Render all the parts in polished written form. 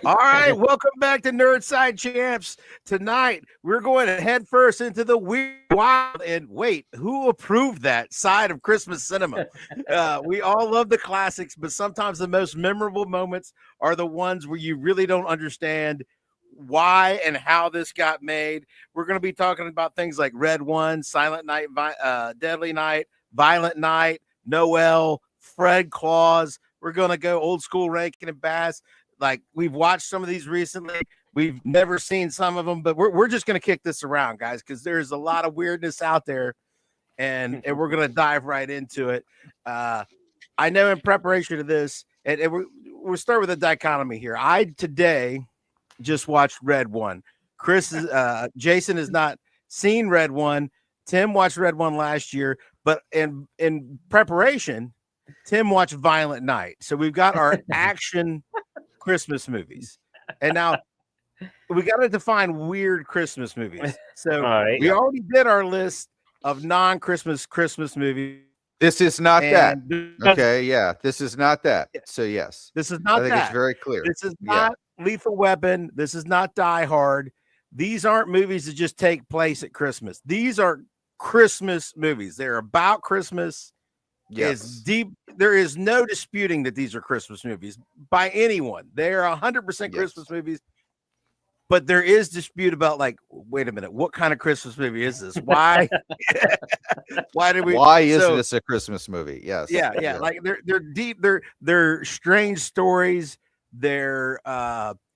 All right, welcome back to Nerd Side Champs. Tonight, we're going to head first into the weird, wild, and wait, who approved that side of Christmas cinema? We all love the classics, but sometimes the most memorable moments are the ones where you really don't understand why and how this got made. We're going to be talking about things like Red One, Silent Night, Deadly Night, Violent Night, Noelle, Fred Claus. We're going to go old school Rankin and Bass. Like, we've watched some of these recently. We've never seen some of them, but we're just going to kick this around, guys, because there's a lot of weirdness out there, and we're going to dive right into it. I know in preparation to this, and we'll start with a dichotomy here. I today just watched Red One. Jason has not seen Red One. Tim watched Red One last year, but in preparation, Tim watched Violent Night. So we've got our action Christmas movies, and now we got to define weird Christmas movies. So we already did our list of non-Christmas Christmas movies. This is not that. Okay, yeah, this is not that. So yes, this is not. I think it's very clear. This is not Lethal Weapon. This is not Die Hard. These aren't movies that just take place at Christmas. These are Christmas movies. They're about Christmas. Yes. Is deep. There is no disputing that these are Christmas movies by anyone. They are 100% Christmas movies, but there is dispute about, like, wait a minute, what kind of Christmas movie is this? Why? Why is this a Christmas movie? Yes. Yeah. Like they're deep. They're strange stories. They're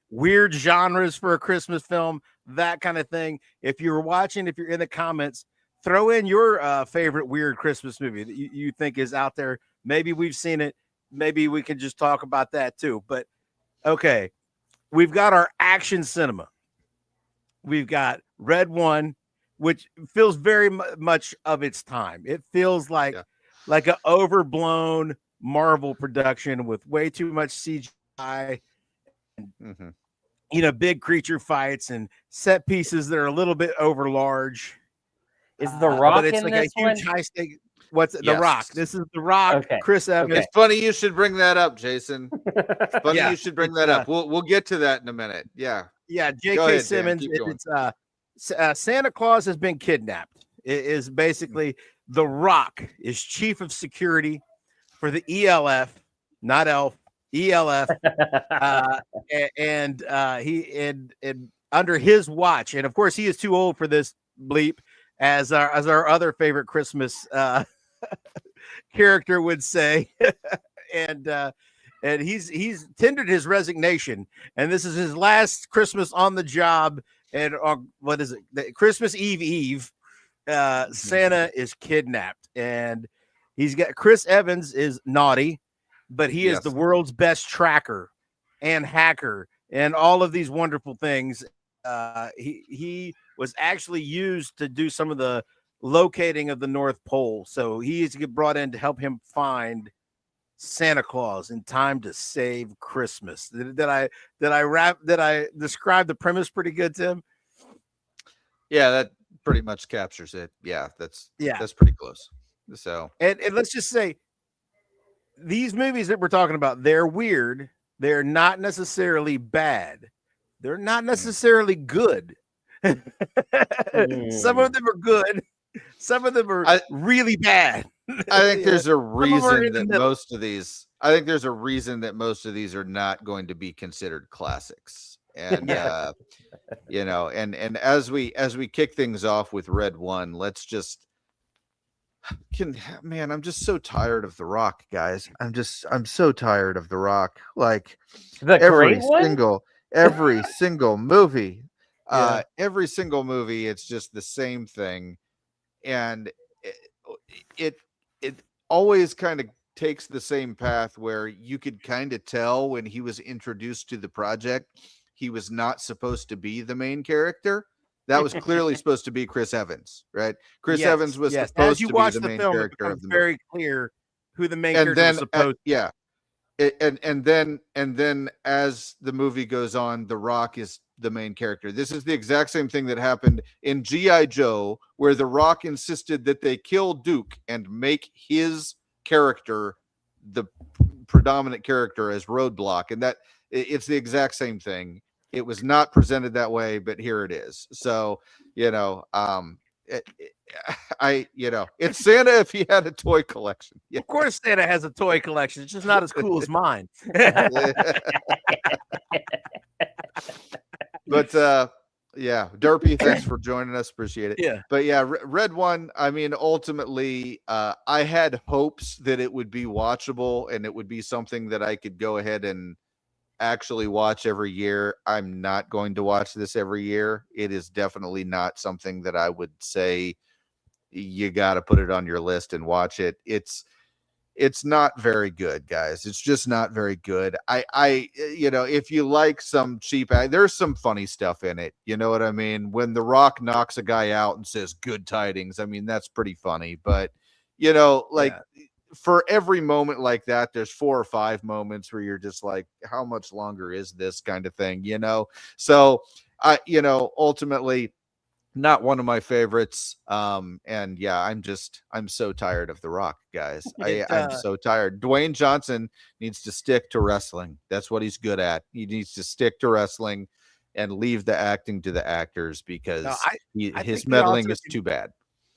weird genres for a Christmas film. That kind of thing. If you're in the comments, throw in your favorite weird Christmas movie that you think is out there. Maybe we've seen it. Maybe we can just talk about that too. But okay, we've got our action cinema. We've got Red One, which feels very much of its time. It feels like an overblown Marvel production with way too much CGI. And, big creature fights and set pieces that are a little bit over large. Is The Rock but it's in like this a huge one? high stake. What's The Rock? This is The Rock. Okay. Chris Evans. It's funny you should bring that up, Jason. It's funny you should bring that up. We'll get to that in a minute. Yeah. J.K. Simmons. It's Santa Claus has been kidnapped. It is basically The Rock is chief of security for the ELF, not ELF. ELF, and under his watch, and of course he is too old for this bleep, as our other favorite Christmas character would say, and he's tendered his resignation, and this is his last Christmas on the job. And what is it? Christmas Eve. Santa is kidnapped, and he's got Chris Evans is naughty. But he is the world's best tracker and hacker and all of these wonderful things. He was actually used to do some of the locating of the North Pole. So he needs to get brought in to help him find Santa Claus in time to save Christmas. Did I describe the premise pretty good, Tim? Yeah, that pretty much captures it. Yeah, that's pretty close. So and let's just say, these movies that we're talking about, they're weird. They're not necessarily bad. They're not necessarily good. Some of them are good. Some of them are really bad. I think there's a reason that most of these. I think there's a reason that most of these are not going to be considered classics. And and as we kick things off with Red One, let's just. I'm just so tired of The Rock, guys. I'm so tired of The Rock. Like every single movie, every single movie, it's just the same thing, and it always kind of takes the same path where you could kind of tell when he was introduced to the project, he was not supposed to be the main character. That was clearly supposed to be Chris Evans, right? Chris Evans was supposed to be the main character of the movie. Very clear who the main character was supposed to be. And then as the movie goes on, The Rock is the main character. This is the exact same thing that happened in G.I. Joe, where The Rock insisted that they kill Duke and make his character predominant character as Roadblock, and that it's the exact same thing. It was not presented that way, but here it is. So, it's Santa if he had a toy collection. Yeah. Of course, Santa has a toy collection. It's just not as cool as mine. But Derpy, thanks for joining us. Appreciate it. Yeah. But yeah, Red One, I mean, ultimately, I had hopes that it would be watchable and it would be something that I could go ahead and actually watch every year. I'm not going to watch this every year. It is definitely not something that I would say you got to put it on your list and watch it. It's not very good, guys. It's just not very good. If you like some cheap, there's some funny stuff in it. You know what I mean? When The Rock knocks a guy out and says good tidings, I mean, that's pretty funny. But, for every moment like that, there's 4 or 5 moments where you're just like, how much longer is this kind of thing? So ultimately, not one of my favorites. I'm so tired of The Rock, guys. I'm so tired. Dwayne Johnson needs to stick to wrestling. That's what he's good at. He needs to stick to wrestling and leave the acting to the actors, because his meddling is too bad.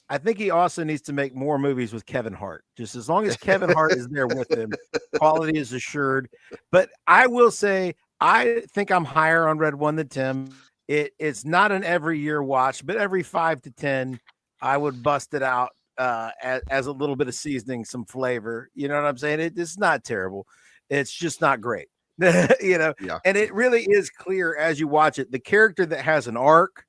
I think he also needs to make more movies with Kevin Hart. Just as long as Kevin Hart is there with him, quality is assured. But I will say, I think I'm higher on Red One than Tim. It's not an every year watch, but every 5 to 10, I would bust it out as a little bit of seasoning, some flavor. You know what I'm saying? It's not terrible. It's just not great. Yeah. And it really is clear as you watch it. The character that has an arc,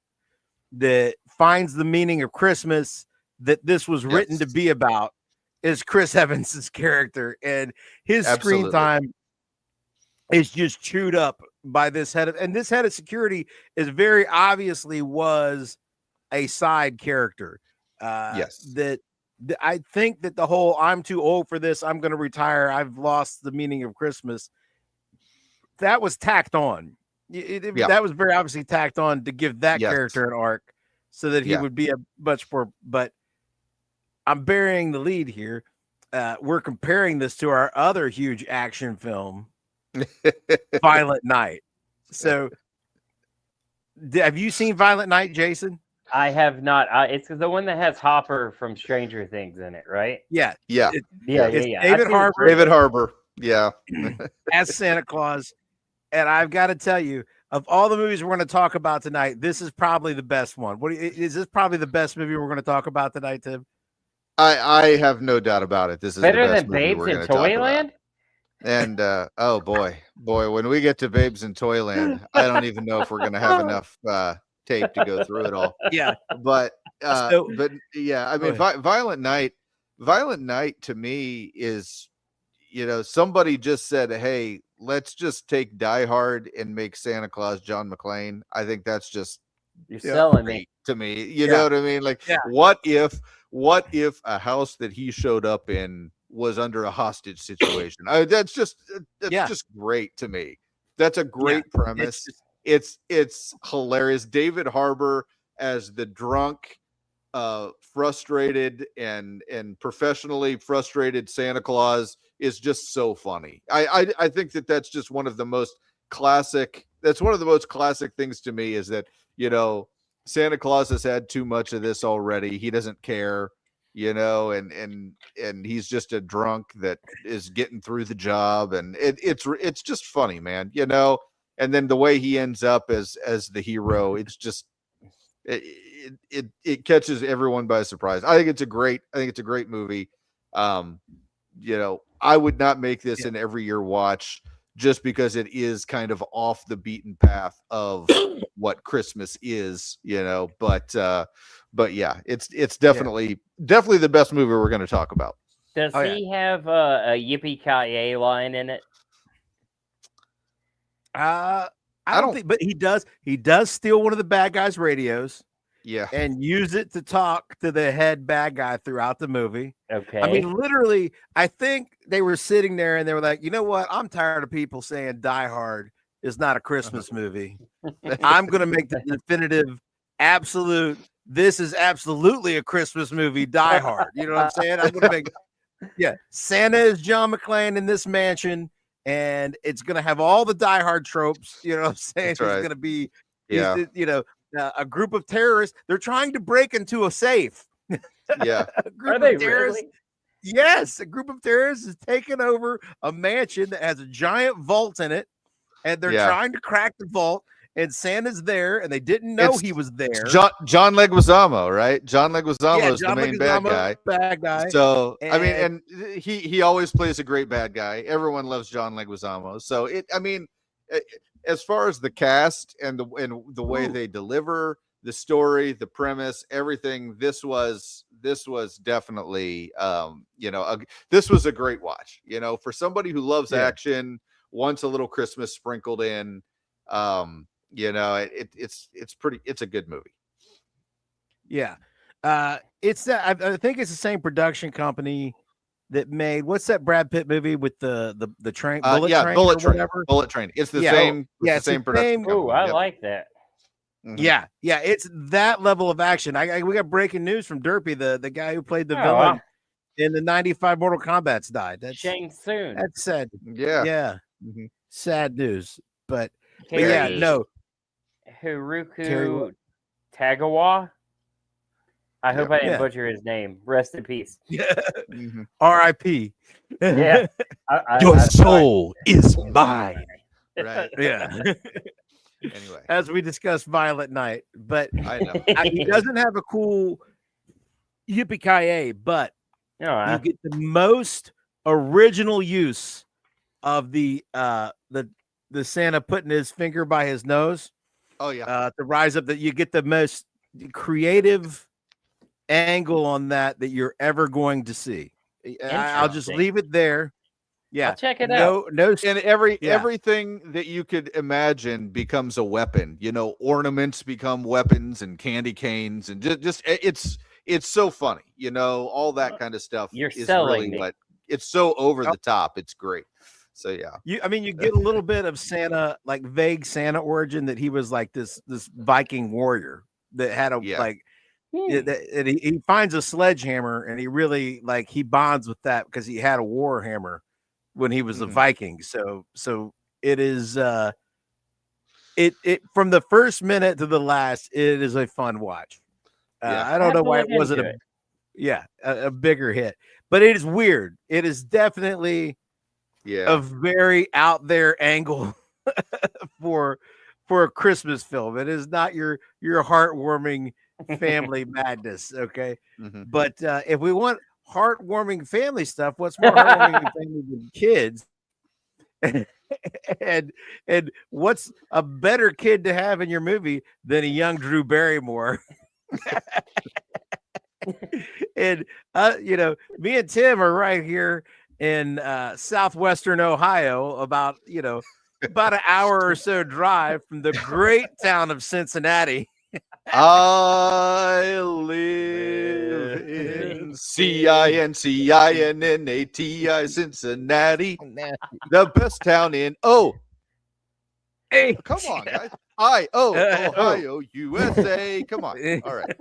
that finds the meaning of Christmas, that this was written to be about, is Chris Evans's character, and his screen time is just chewed up by this head of security is very obviously was a side character. That I think that the whole I'm too old for this, I'm going to retire, I've lost the meaning of Christmas, that was tacked on. That was very obviously tacked on to give that character an arc so that he would be a much more, but I'm burying the lead here. We're comparing this to our other huge action film, Violent Night. So have you seen Violent Night, Jason? I have not. It's the one that has Hopper from Stranger Things in it, right? Yeah. Yeah. David Harbour. Yeah. As Santa Claus. And I've got to tell you, of all the movies we're going to talk about tonight, this is probably the best one. Is this probably the best movie we're going to talk about tonight, Tim? I have no doubt about it. This is better the best than Babes in Toyland. And oh boy, when we get to Babes in Toyland, I don't even know if we're going to have enough tape to go through it all. Yeah, but yeah, I mean, Violent Night to me is, somebody just said, hey, let's just take Die Hard and make Santa Claus John McClane. I think that's just you're selling me to me. You know what I mean? Like, what if a house that he showed up in was under a hostage situation? That's just great to me. That's a great premise. It's hilarious. David Harbour as the drunk, frustrated and professionally frustrated Santa Claus is just so funny. I think that's just one of the most classic. That's one of the most classic things to me, is that, Santa Claus has had too much of this already. He doesn't care, and he's just a drunk that is getting through the job, and it's just funny, man. And then the way he ends up as the hero, it's just it catches everyone by surprise. I think it's a great movie. I would not make this an every year watch, just because it is kind of off the beaten path of what Christmas is, but yeah, it's definitely the best movie we're going to talk about. Does he have a yippee-ki-yay line in it? I don't think, but he does steal one of the bad guys' radios. Yeah. And use it to talk to the head bad guy throughout the movie. Okay. I mean, literally, I think they were sitting there and they were like, you know what? I'm tired of people saying Die Hard is not a Christmas movie. I'm going to make the definitive, absolute, this is absolutely a Christmas movie, Die Hard. You know what I'm saying? I'm going to make Yeah, Santa is John McClane in this mansion, and it's gonna have all the Die Hard tropes. You know what I'm saying? That's right. He's gonna be, Yeah. a group of terrorists. They're trying to break into a safe. Yeah. Are they really? Yes, a group of terrorists is taking over a mansion that has a giant vault in it, and they're trying to crack the vault. And Santa's there, and they didn't know he was there. John Leguizamo, right? John Leguizamo is the main bad guy. Bad guy. So and he always plays a great bad guy. Everyone loves John Leguizamo. So as far as the cast and the way they deliver the story, the premise, everything, this was definitely this was a great watch. For somebody who loves action, wants a little Christmas sprinkled in. It's a good movie. Yeah. It's that I think it's the same production company that made what's that Brad Pitt movie with the train, Bullet Train. It's the same. It's the same production. Oh, I like that. Mm-hmm. Yeah, it's that level of action. We got breaking news from Derpy, the guy who played the villain in the 95 Mortal Kombat's died. That's Shang Tsung. That's sad. Yeah. Mm-hmm. Sad news. But Haruku Tagawa. I hope I didn't butcher his name. Rest in peace. Yeah. R.I.P. Yeah. Your soul is mine. Right. Yeah. Anyway, as we discussed Violet Night, but I know he doesn't have a cool yippee-ki-yay, but you get the most original use of the Santa putting his finger by his nose. Oh yeah. To rise up, that you get the most creative angle on that you're ever going to see. I'll just leave it there. Yeah, I'll check it out. No, and everything that you could imagine becomes a weapon. Ornaments become weapons, and candy canes, and just it's so funny. All that kind of stuff. You're is selling really me. It's so over the top. It's great. So yeah, you get a little bit of Santa, like vague Santa origin, that he was like this Viking warrior that had a and he finds a sledgehammer, and he really he bonds with that because he had a war hammer when he was a Viking. So it is it from the first minute to the last, it is a fun watch. I don't know why it wasn't a bigger hit, but it is weird. It is definitely a very out there angle for a Christmas film. It is not your heartwarming family madness. Okay. But if we want heartwarming family stuff, what's more heartwarming family than kids? and what's a better kid to have in your movie than a young Drew Barrymore? And me and Tim are right here in southwestern Ohio, about an hour or so drive from the great town of Cincinnati. I live in Cincinnati, Cincinnati, the best town in Hey, come on, guys. Ohio, USA. Come on. All right.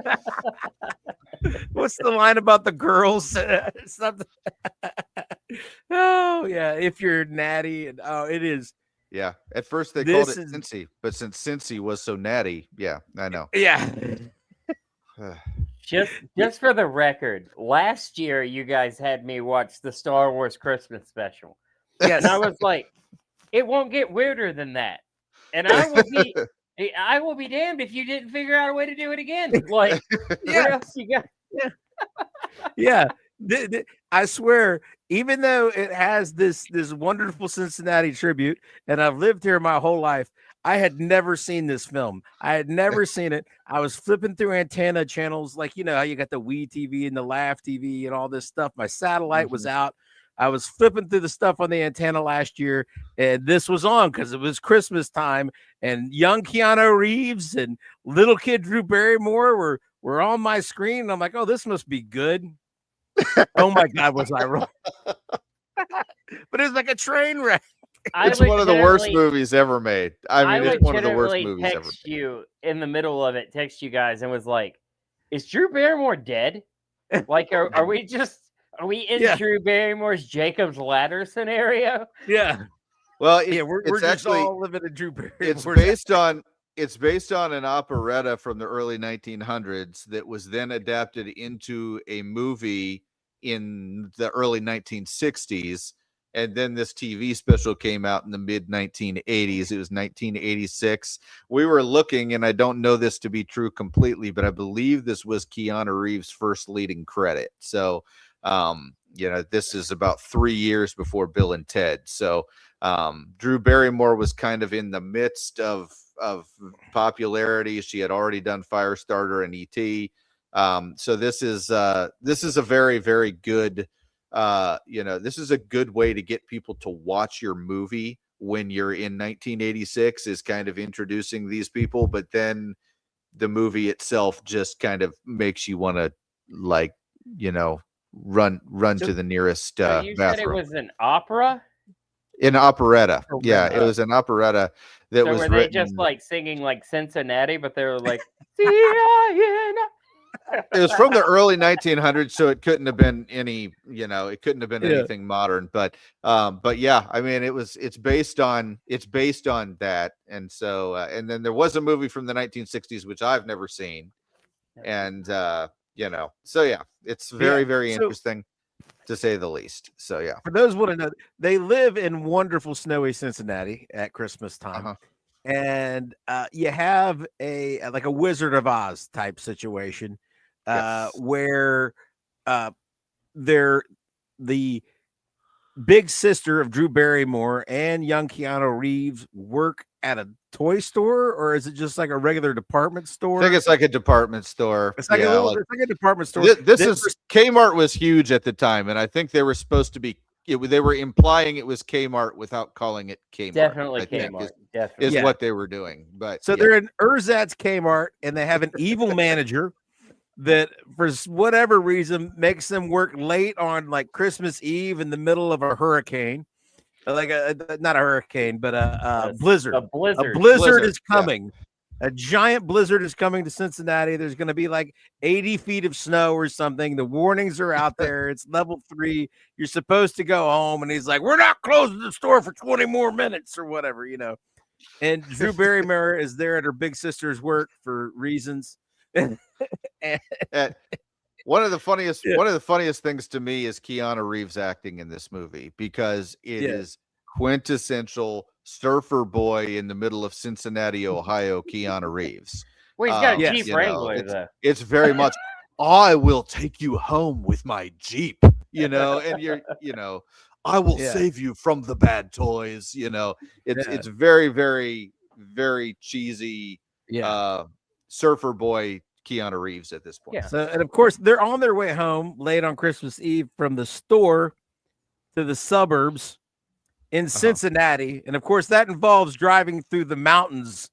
What's the line about the girls? Something. Oh yeah, if you're natty, and it is. Yeah, at first they called it Cincy, but since Cincy was so natty, yeah, I know. Yeah. Just for the record, last year you guys had me watch the Star Wars Christmas special. Yes. And I was like, it won't get weirder than that. And I will be damned if you didn't figure out a way to do it again. Like, what else you got? Yeah. I swear, even though it has this wonderful Cincinnati tribute, and I've lived here my whole life, I had never seen this film. I had never seen it. I was flipping through antenna channels, like how you got the Wii TV and the Laugh TV and all this stuff. My satellite was out. I was flipping through the stuff on the antenna last year, and this was on because it was Christmas time, and young Keanu Reeves and little kid Drew Barrymore were on my screen, and I'm like, oh, this must be good. Oh my God, was I wrong? But it's like a train wreck. It's one of the worst movies ever made. I mean, it's one of the worst movies ever made. You in the middle of it, text you guys, and was like, "Is Drew Barrymore dead? Like, are Are we in Drew Barrymore's Jacob's Ladder scenario? Yeah. Well, we're just actually all living in Drew Barrymore. It's based on an operetta from the early 1900s that was then adapted into a movie in the early 1960s. And then this TV special came out in the mid 1980s. It was 1986. We were looking, and I don't know this to be true completely, but I believe this was Keanu Reeves' first leading credit. So, this is about 3 years before Bill and Ted. So, Drew Barrymore was kind of in the midst of popularity. She had already done Firestarter and E.T. So this is a very, very good, this is a good way to get people to watch your movie when you're in 1986, is kind of introducing these people, but then the movie itself just kind of makes you want to run to the nearest you bathroom. said it was an opera? An operetta. Yeah, it was an operetta that was were written... they just like singing like Cincinnati, but they were like It was from the early 1900s, so it couldn't have been any, it couldn't have been anything modern, but yeah, I mean, it's based on that. And so and then there was a movie from the 1960s which I've never seen, and so yeah, it's very, very interesting, to say the least. So yeah, for those who want to know, they live in wonderful snowy Cincinnati at Christmas time. And you have a Wizard of Oz type situation, where they're the big sister of Drew Barrymore and young Keanu Reeves work at a toy store, or is it just like a regular department store? I think it's like a department store. It's like it's like a department store. Kmart was huge at the time, and I think they were supposed to be. They were implying it was Kmart without calling it Kmart. Definitely Kmart. Is what they were doing. But so they're in Erzat's Kmart, and they have an evil manager that, for whatever reason, makes them work late on like Christmas Eve in the middle of a hurricane, like not a hurricane, but a blizzard. A blizzard is coming. Yeah. A giant blizzard is coming to Cincinnati. There's going to be like 80 feet of snow or something. The warnings are out there. It's level 3. You're supposed to go home. And he's like, we're not closing the store for 20 more minutes or whatever, And Drew Barrymore is there at her big sister's work for reasons. One of the funniest things to me is Keanu Reeves acting in this movie, because it is quintessential surfer boy in the middle of Cincinnati, Ohio, Keanu Reeves. Well, he's got a Jeep Wrangler, though. It's very much, I will take you home with my Jeep, and you're, I will save you from the bad toys, it's very, very, very cheesy, surfer boy Keanu Reeves at this point. Yeah. So, and of course, they're on their way home late on Christmas Eve from the store to the suburbs in Cincinnati, and of course that involves driving through the mountains.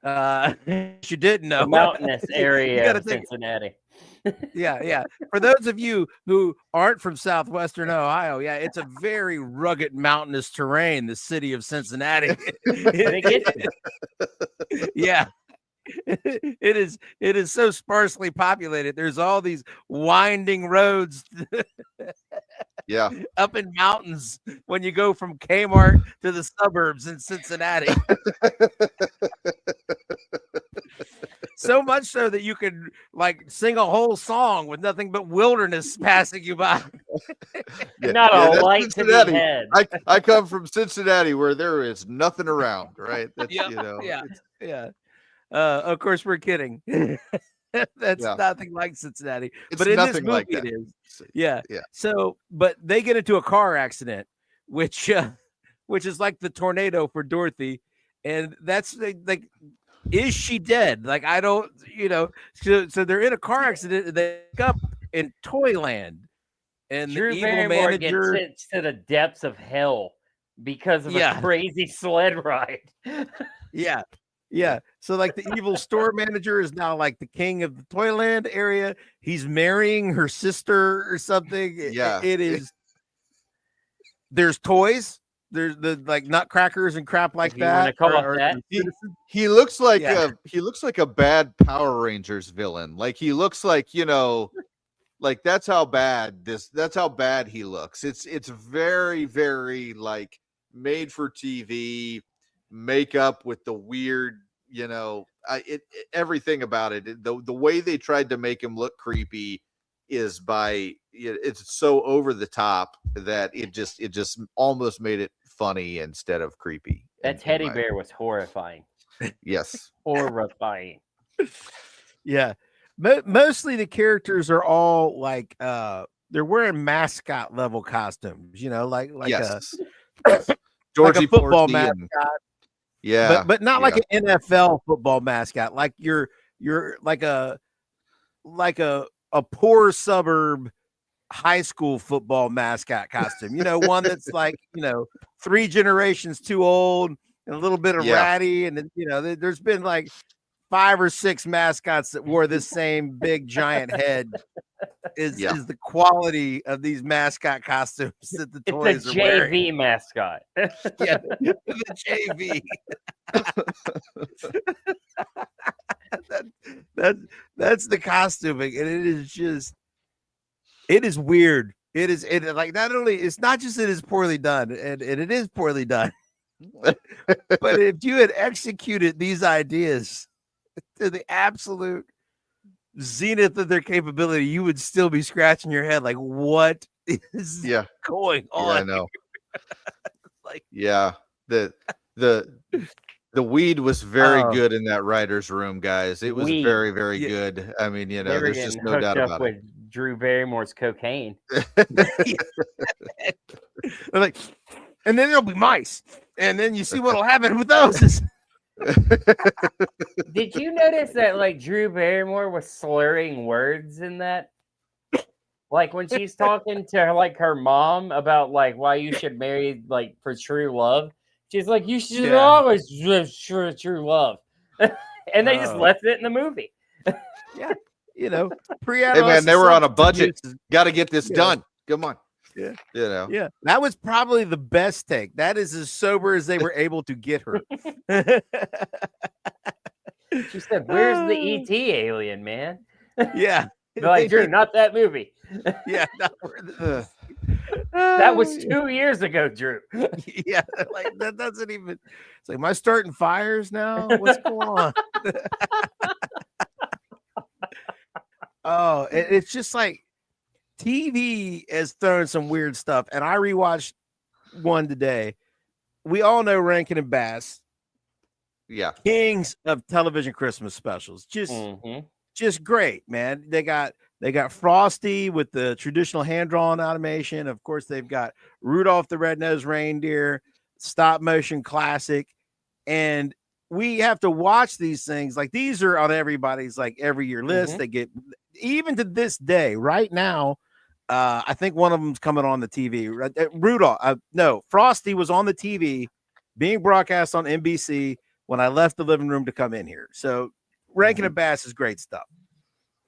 You didn't know, the mountainous area of Cincinnati. Yeah. For those of you who aren't from southwestern Ohio, it's a very rugged mountainous terrain. The city of Cincinnati. Yeah. It is so sparsely populated. There's all these winding roads up in mountains when you go from Kmart to the suburbs in Cincinnati. So much so that you could like sing a whole song with nothing but wilderness passing you by. Not a light to the head. I come from Cincinnati, where there is nothing around, right? That's, of course, we're kidding. That's nothing like Cincinnati. But in this movie, it is. Yeah. So, but they get into a car accident, which is like the tornado for Dorothy, and that's like, is she dead? Like, I don't, So they're in a car accident, and they wake up in Toyland, and Drew the evil Barrymore manager gets sent to the depths of hell because of a crazy sled ride. Yeah. So like the evil store manager is now like the king of the Toyland area. He's marrying her sister or something. It is. There's toys. There's the like nutcrackers and crap like that. He looks like a bad Power Rangers villain. Like he looks like, Like that's how bad he looks. It's very, very like made for TV makeup with the weird, everything about it. The way they tried to make him look creepy is it's so over the top that it just almost made it funny instead of creepy. That teddy bear was horrifying. Yes. Horrifying. Yeah. Mostly the characters are all like they're wearing mascot level costumes, like yes. Georgie like a football Porgy mascot. But not like an NFL football mascot. Like you're like a poor suburb high school football mascot costume. One that's like 3 generations too old and a little bit of ratty, and then there's been like 5 or 6 mascots that wore this same big giant head. Is the quality of these mascot costumes that the toys are wearing. JV mascot. Yeah, the JV. That's the costuming, and it is weird. It like not only it's not just it is poorly done, and it is poorly done, but if you had executed these ideas to the absolute zenith of their capability, you would still be scratching your head like, what is going on? Yeah, I know. The weed was very good in that writer's room, guys. It was very, very good. I mean, there's just no doubt about it. With Drew Barrymore's cocaine. Like, and then there'll be mice, and then you see what'll happen with those. Did you notice that like Drew Barrymore was slurring words in that? Like when she's talking to like her mom about like why you should marry like for true love. She's like, you should always live true love. And they just left it in the movie. Yeah. Hey man, they were on a budget. Got to get this done. Come on. Yeah. Yeah. That was probably the best take. That is as sober as they were able to get her. She said, where's the ET alien, man? Yeah. They're like, Drew, not that movie. Yeah. That was 2 years ago, Drew. Yeah. Like that doesn't even, it's like, am I starting fires now? What's going on? Oh, it's just like TV has thrown some weird stuff. And I rewatched one today. We all know Rankin and Bass. Yeah. Kings of television Christmas specials. Just great, man. They got Frosty with the traditional hand-drawn animation. Of course, they've got Rudolph the Red-Nosed Reindeer, stop motion classic. And we have to watch these things. Like these are on everybody's like every year list. They get, even to this day, right now, I think one of them's coming on the TV. Rudolph, no, Frosty was on the TV being broadcast on NBC when I left the living room to come in here. So Rankin and Bass is great stuff.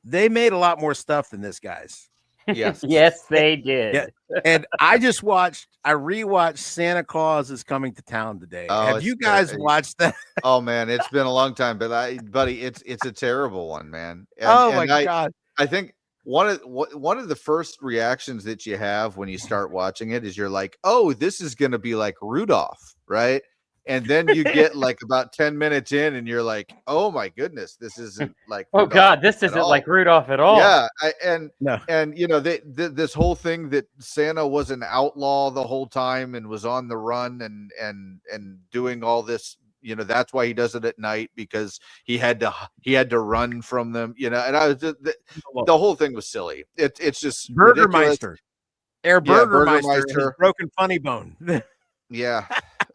They made a lot more stuff than this, guys. Yes. Yes, they did. Yeah. And I rewatched Santa Claus Is Coming to Town today. Have you guys watched that? Oh man, it's been a long time, but buddy, it's a terrible one, man. My God. I think one of the first reactions that you have when you start watching it is you're like, oh, this is going to be like Rudolph, right? And then you get like about 10 minutes in and you're like, oh my goodness, this isn't like, oh God, this isn't like Rudolph at all. Yeah. And this whole thing that Santa was an outlaw the whole time and was on the run and doing all this, that's why he does it at night, because he had to run from them, and I was the whole thing was silly. It's just Burgermeister, Burgermeister, broken funny bone. Yeah.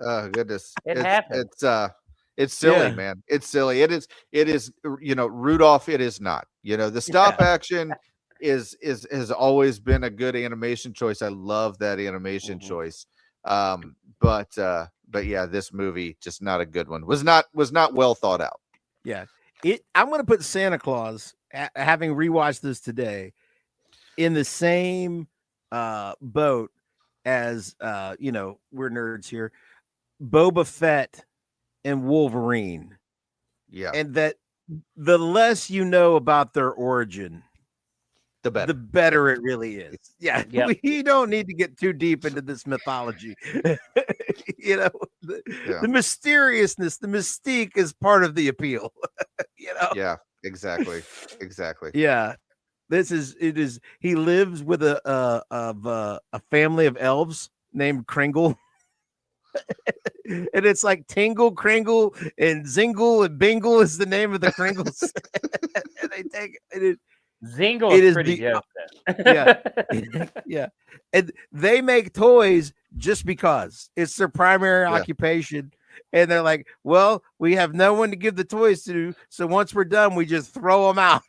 Oh goodness. It's silly, man. It's silly. It is, Rudolph. It is not, the stop action has always been a good animation choice. I love that animation choice. But yeah, this movie, just not a good one. Was not well thought out. Yeah. I'm going to put Santa Claus, having rewatched this today, in the same boat as we're nerds here, Boba Fett and Wolverine. Yeah. And that the less you know about their origin, the better. The better it really is. Yeah, we don't need to get too deep into this mythology. You know, the mysteriousness, the mystique is part of the appeal. You know? Yeah, exactly. Yeah. It is he lives with a family of elves named Kringle. And it's like Tingle, Kringle, and Zingle and Bingle is the name of the Kringles. And they take it. Zingle is pretty good. Yeah. And they make toys just because it's their primary occupation. And they're like, well, we have no one to give the toys to. So once we're done, we just throw them out.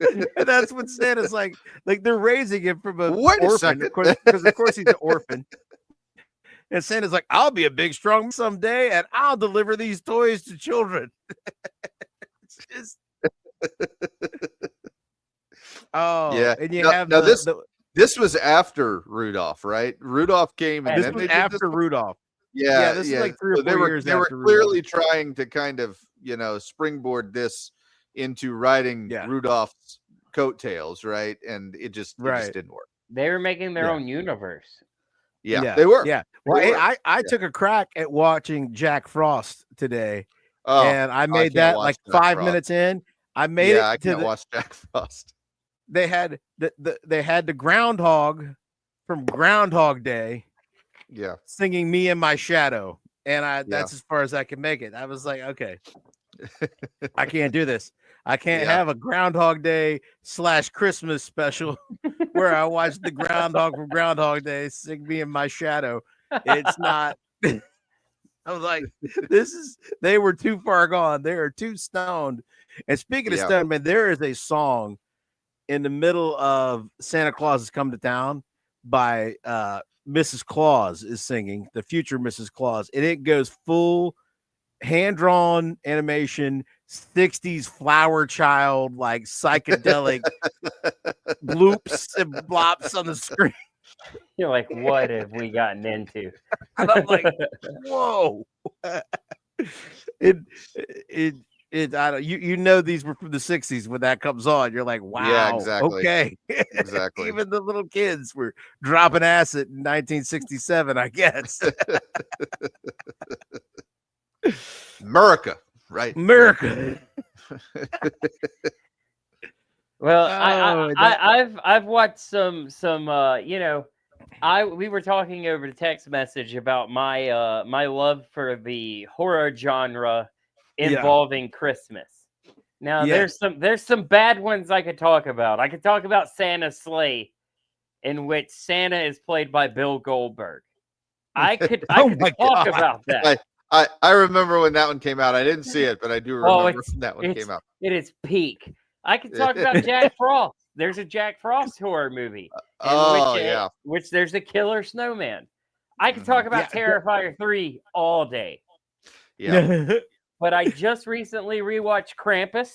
And that's what Santa's like they're raising him from a orphan, because of course he's an orphan. And Santa's like, I'll be a big strong someday, and I'll deliver these toys to children. It's just... and you have this was after Rudolph, right? Rudolph came, and this was after Rudolph. This is like 3 or 4 years. They were clearly trying to kind of, springboard this into riding Rudolph's coattails, right? And it just didn't work. They were making their own universe. Yeah, they were. Yeah. Well, I took a crack at watching Jack Frost today, and I made that like 5 minutes in. I made it. I can't watch Jack Frost. They had the groundhog from Groundhog Day, singing "Me and My Shadow," and that's as far as I can make it. I was like, okay, I can't do this. I can't have a Groundhog Day / Christmas special where I watch the groundhog from Groundhog Day sing "Me and My Shadow." It's not. I was like, they were too far gone. They are too stoned. And speaking of stoned, man, there is a song in the middle of Santa Claus Is Come to Town by Mrs. Claus is singing, the future Mrs. Claus, and it goes full hand-drawn animation, 60s flower child, like psychedelic bloops and blops on the screen. You're like, what have we gotten into? And I'm like, whoa. These were from the 60s when that comes on. You're like, wow. Yeah, exactly. Okay. Exactly. Even the little kids were dropping acid in 1967, I guess. America, right? America. Well, I've watched some we were talking over the text message about my my love for the horror genre involving Christmas. Now there's some bad ones I could talk about. I could talk about Santa's Sleigh, in which Santa is played by Bill Goldberg. I could talk about that. I remember when that one came out. I didn't see it, but I do remember when that one came out. It is peak. I could talk about Jack Frost. There's a Jack Frost horror movie. Which there's a killer snowman. I could talk about Terrifier 3 all day. Yeah. But I just recently rewatched Krampus.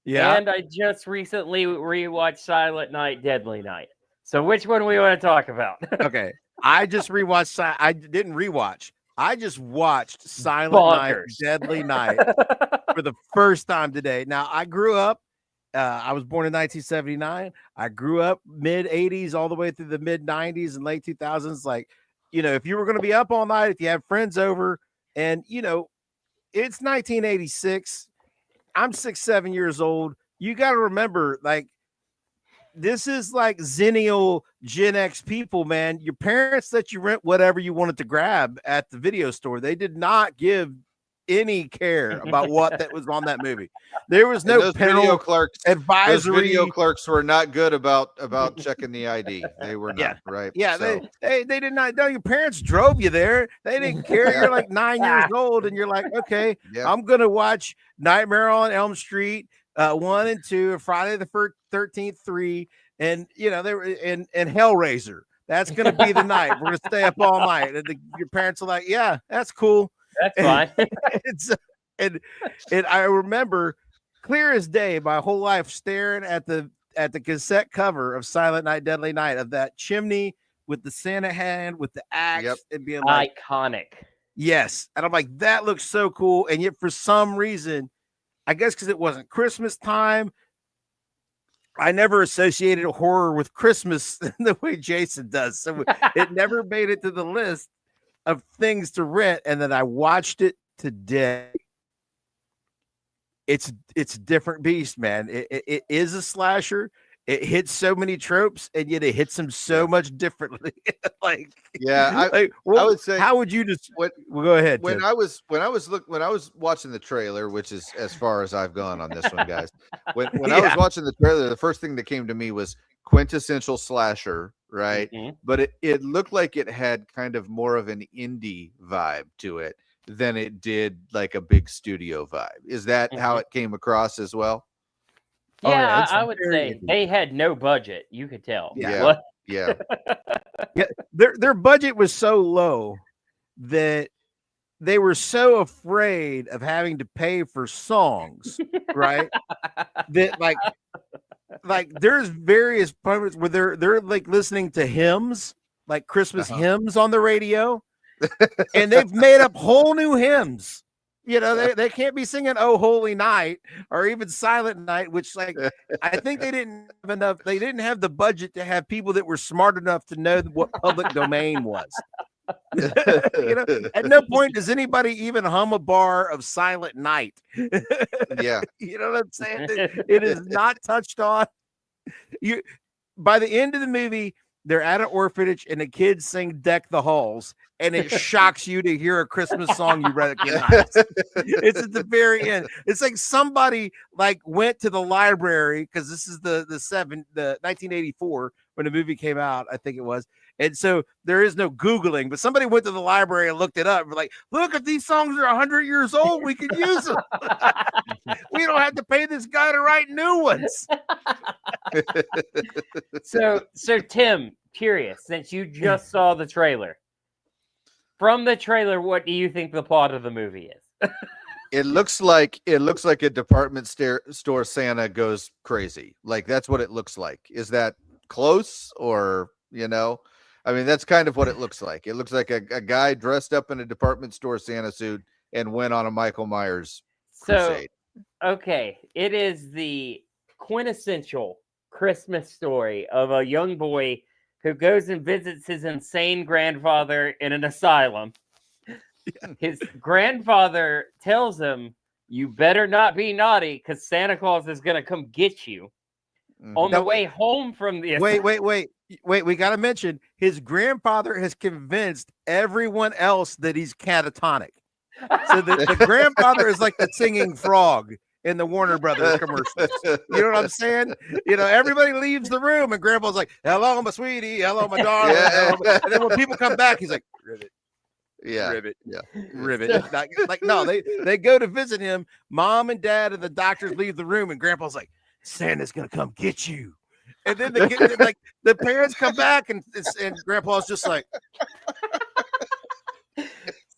Yeah. And I just recently rewatched Silent Night, Deadly Night. So which one we want to talk about? Okay. I just rewatched. I didn't rewatch. I just watched Silent Night, Deadly Night for the first time today. Now, I grew up, I was born in 1979. I grew up mid 80s all the way through the mid 90s and late 2000s. Like, if you were going to be up all night, if you had friends over, and, it's 1986. I'm 6-7 years old. You got to remember, like, this is like Zennial Gen X people, man. Your parents let you rent whatever you wanted to grab at the video store. They did not give any care about what that was on that movie. There was no video clerks advisory. Those video clerks were not good about checking the ID. They were not right. Yeah, so. they did not know. Your parents drove you there. They didn't care. You're like 9 years old, and you're like, okay, I'm gonna watch Nightmare on Elm Street 1 and 2, Friday the 13th 3, and they were in Hellraiser. That's gonna be the night. We're gonna stay up all night. And your parents are like, yeah, that's cool. That's fine. and I remember clear as day my whole life staring at the cassette cover of Silent Night, Deadly Night, of that chimney with the Santa hand with the axe and being like, iconic. Yes. And I'm like, that looks so cool. And yet for some reason, I guess because it wasn't Christmas time, I never associated horror with Christmas the way Jason does. So it never made it to the list of things to rent. And then I watched it today. It's a different beast, man. It is a slasher. It hits so many tropes, and yet it hits them so much differently. I would say, how would you just go ahead? When I was watching the trailer, which is as far as I've gone on this one, guys. When I was watching the trailer, the first thing that came to me was quintessential slasher, right? Mm-hmm. But it looked like it had kind of more of an indie vibe to it than it did like a big studio vibe. Is that how it came across as well? Yeah, I would say they had no budget. You could tell. Yeah. Their budget was so low that they were so afraid of having to pay for songs, right? That like there's various moments where they're like listening to hymns, like Christmas hymns on the radio, and they've made up whole new hymns. You know, they can't be singing "Oh Holy Night" or even "Silent Night," which, like, I think they didn't have enough. They didn't have the budget to have people that were smart enough to know what public domain was. You know, at no point does anybody even hum a bar of "Silent Night." Yeah, you know what I'm saying? It is not touched on. By the end of the movie, they're at an orphanage and the kids sing "Deck the Halls," and it shocks you to hear a Christmas song you recognize. It's at the very end. It's like somebody like went to the library, because this is the 1984 when the movie came out, I think it was. And so there is no Googling, but somebody went to the library and looked it up. We're like, look, if these songs are 100 years old, we could use them. We don't have to pay this guy to write new ones. So Tim, curious, since you just saw the trailer, from the trailer, what do you think the plot of the movie is? It looks like a department store Santa goes crazy. Like, that's what it looks like. Is that close? Or, you know, I mean, that's kind of what it looks like. It looks like a guy dressed up in a department store Santa suit and went on a Michael Myers crusade. Okay, it is the quintessential Christmas story of a young boy who goes and visits his insane grandfather in an asylum. His grandfather tells him, "You better not be naughty, because Santa Claus is going to come get you." On the way home from the wait, we got to mention his grandfather has convinced everyone else that he's catatonic. So the grandfather is like the singing frog in the Warner Brothers commercials. You know what I'm saying? You know, everybody leaves the room and Grandpa's like, "Hello, my sweetie. Hello, my darling." And then when people come back, he's like, "Ribbit." Yeah. Ribbit. Yeah. Ribbit. No, they go to visit him. Mom and dad and the doctors leave the room, and Grandpa's like, "Santa's gonna come get you." And then the parents come back, and Grandpa's just like,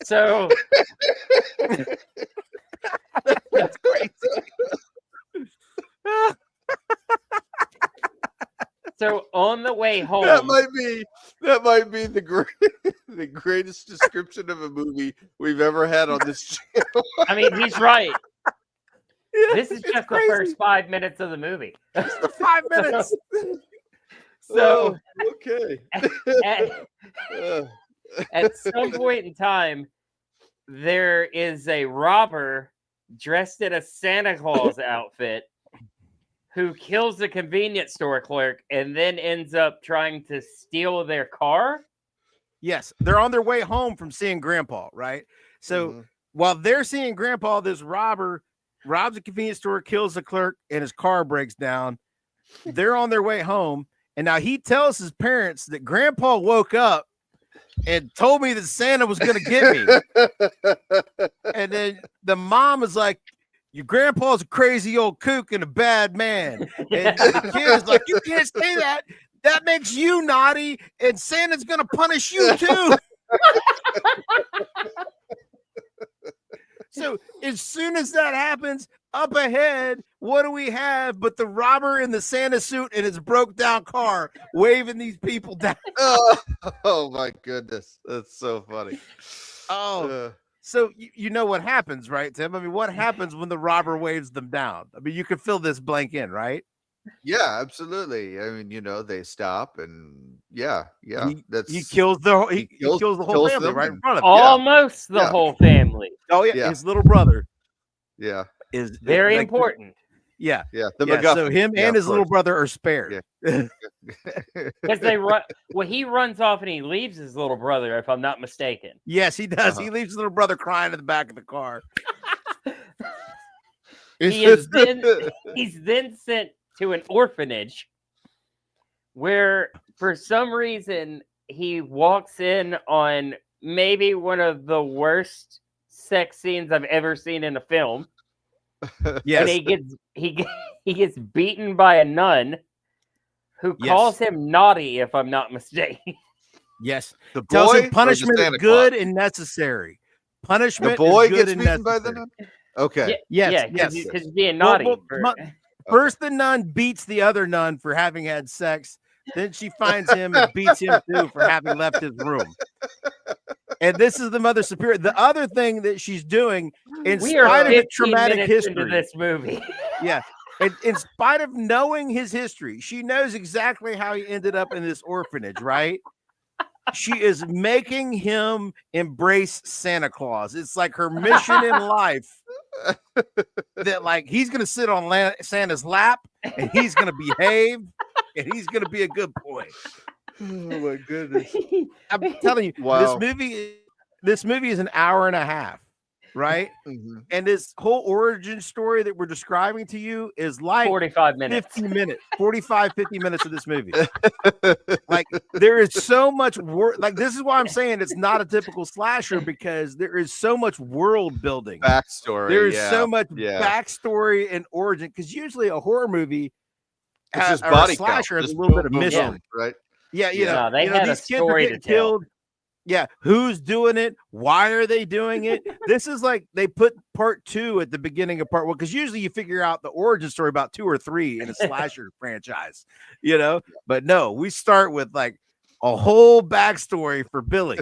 so that's crazy. So on the way home, that might be the greatest description of a movie we've ever had on this channel. I mean, he's right. This is just the first 5 minutes of the movie. Just the 5 minutes. So okay. At some point in time, there is a robber dressed in a Santa Claus outfit who kills the convenience store clerk and then ends up trying to steal their car. Yes, they're on their way home from seeing Grandpa, right? So while they're seeing Grandpa, this robber robs a convenience store, kills the clerk, and his car breaks down. They're on their way home, and now he tells his parents that Grandpa woke up and told me that Santa was going to get me. And then the mom is like, "Your grandpa's a crazy old kook and a bad man." And the kid is like, "You can't say that. That makes you naughty, and Santa's going to punish you too." So as soon as that happens, up ahead, what do we have but the robber in the Santa suit in his broke down car waving these people down? Oh my goodness. That's so funny. So you know what happens, right, Tim? I mean, what happens when the robber waves them down? I mean, you can fill this blank in, right? Yeah, absolutely. I mean, they stop and yeah, he kills the kills the whole family them right in and front of him. Almost the whole family. Oh yeah, Yeah. his little brother. Yeah. Is Very like, important. The MacGuffin. So him and his little brother are spared. Because they run. Well, he runs off and he leaves his little brother, if I'm not mistaken. Yes, he does. He leaves his little brother crying in the back of the car. He's then sent to an orphanage where, for some reason, he walks in on maybe one of the worst sex scenes I've ever seen in a film. Yes. And he gets beaten by a nun who calls him naughty, if I'm not mistaken. Yes. The tells boy him punishment is good Claus? and necessary. Punishment the boy is good gets and beaten necessary. by the nun? Okay. Yes. Because he's being naughty. First, the nun beats the other nun for having had sex. Then she finds him and beats him too for having left his room. And this is the Mother Superior. The other thing that she's doing, in spite of a traumatic history, into this movie. Yeah. In spite of knowing his history, she knows exactly how he ended up in this orphanage, right? She is making him embrace Santa Claus. It's like her mission in life that, like, he's going to sit on Santa's lap and he's going to behave and he's going to be a good boy. Oh my goodness! I'm telling you, wow. This movie is an hour and a half, right? Mm-hmm. And this whole origin story that we're describing to you is like 45 minutes, 50 minutes, 45, 50 minutes of this movie. Like, there is so much work. Like, this is why I'm saying it's not a typical slasher, because there is so much world building, backstory. There's so much backstory and origin. Because usually a horror movie, it's just body a slasher, count. has a little bit of mission, right? Yeah, they had these a kids story are getting to tell. killed. Yeah, who's doing it? Why are they doing it? This is like they put part 2 at the beginning of part 1, because usually you figure out the origin story about 2 or 3 in a slasher franchise, But no, we start with like a whole backstory for Billy.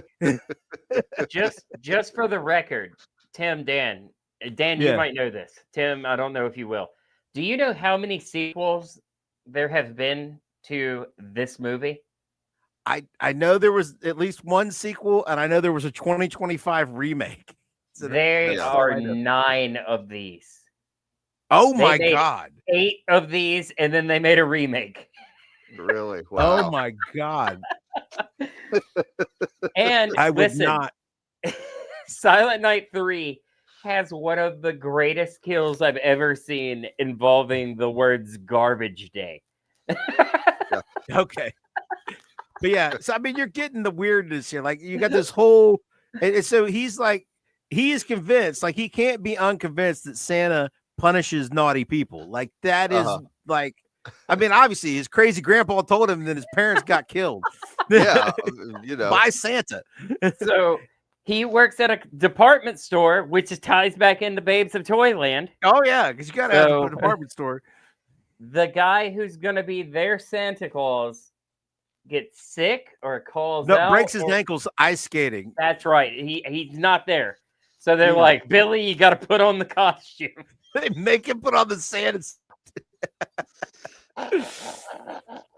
just for the record, Dan, you might know this. Tim, I don't know if you will. Do you know how many sequels there have been to this movie? I know there was at least one sequel, and I know there was a 2025 remake. So there are 9 of these. Oh my God. 8 of these, and then they made a remake. Really? Wow. Oh my God. And I would not. Silent Night 3 has one of the greatest kills I've ever seen involving the words garbage day. Okay. But yeah, so I mean, you're getting the weirdness here. Like, you got this whole, and so he's like, he is convinced, like, he can't be unconvinced that Santa punishes naughty people. Like, that is like, I mean, obviously his crazy grandpa told him that his parents got killed. Yeah, by Santa. So he works at a department store, which ties back into Babes of Toyland. Oh yeah, because you gotta have a department store. The guy who's gonna be their Santa Claus gets sick or calls out. Breaks his ankles ice skating. That's right. He's not there. So they're like, Billy, you got to put on the costume. They make him put on the Santa.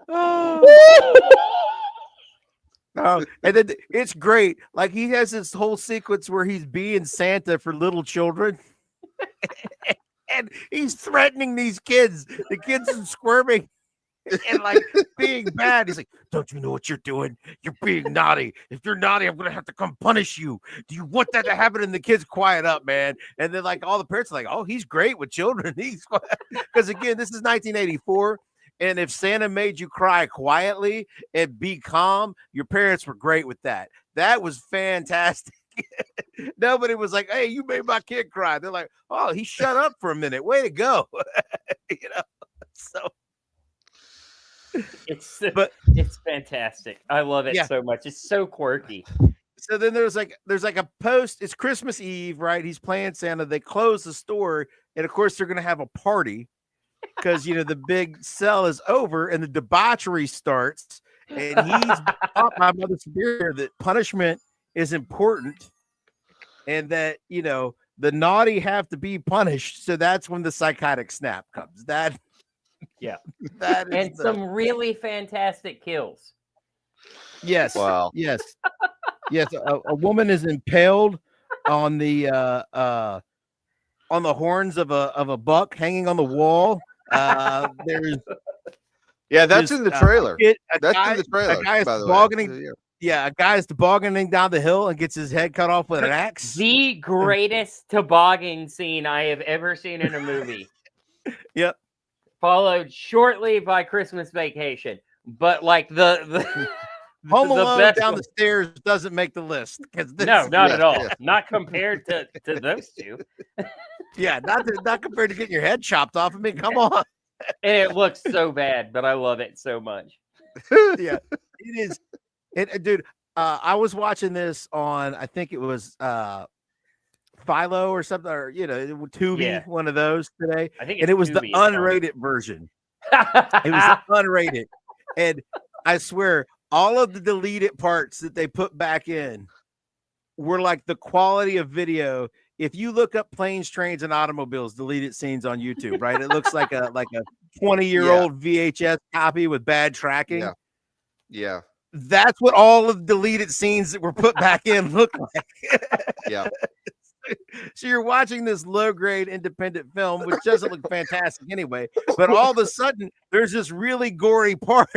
Oh, and then it's great. Like, he has this whole sequence where he's being Santa for little children. And he's threatening these kids. The kids are squirming and like being bad. He's like, don't you know what you're doing? You're being naughty. If you're naughty, I'm gonna have to come punish you. Do you want that to happen? And the kids quiet up, man. And then like all the parents are like, oh, he's great with children. Because again, this is 1984. And if Santa made you cry quietly and be calm, your parents were great with that. That was fantastic. Nobody was like, hey, you made my kid cry. They're like, oh, he shut up for a minute. Way to go. So it's fantastic. I love it so much. It's so quirky. So then there's like a post. It's Christmas Eve, right? He's playing Santa. They close the store, and of course they're gonna have a party because the big sell is over and the debauchery starts. And he's taught by Mother Superior that punishment is important. and that the naughty have to be punished. So that's when the psychotic snap comes. That is some really fantastic kills. Yes. Wow. Yes. Yes. A woman is impaled on the horns of a buck hanging on the wall. There's that's in the trailer. That's in the trailer. A guy is by the tobogganing. way. Yeah, a guy is tobogganing down the hill and gets his head cut off with an axe. The greatest toboggan scene I have ever seen in a movie. Yep. Followed shortly by Christmas Vacation, but like the Home Alone down the stairs doesn't make the list. No, not at all. Not compared to those two. Yeah, not compared to getting your head chopped off. I mean, come on. And it looks so bad, but I love it so much. Yeah, it is. Dude, I was watching this on, I think it was Philo or something, or Tubi, one of those today. I think, and it was Tubi, the unrated version. It was unrated, and I swear, all of the deleted parts that they put back in were like the quality of video. If you look up Planes, Trains, and Automobiles deleted scenes on YouTube, right? It looks like a 20-year-old VHS copy with bad tracking. Yeah. That's what all of the deleted scenes that were put back in look like. Yeah. So you're watching this low-grade independent film, which doesn't look fantastic anyway, but all of a sudden there's this really gory part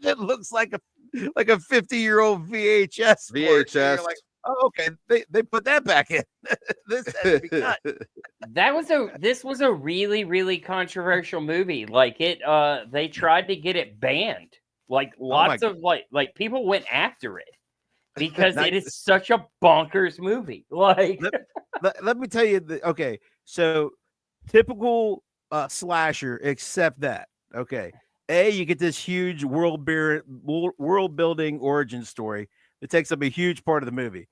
that looks like a 50-year-old VHS. VHS. Like, oh, okay, they put that back in. This had to be cut. This was a really, really controversial movie. Like they tried to get it banned. Like lots of like people went after it because it is such a bonkers movie. Like, let me tell you. Okay, so typical slasher, except that. Okay, you get this huge world building origin story that takes up a huge part of the movie.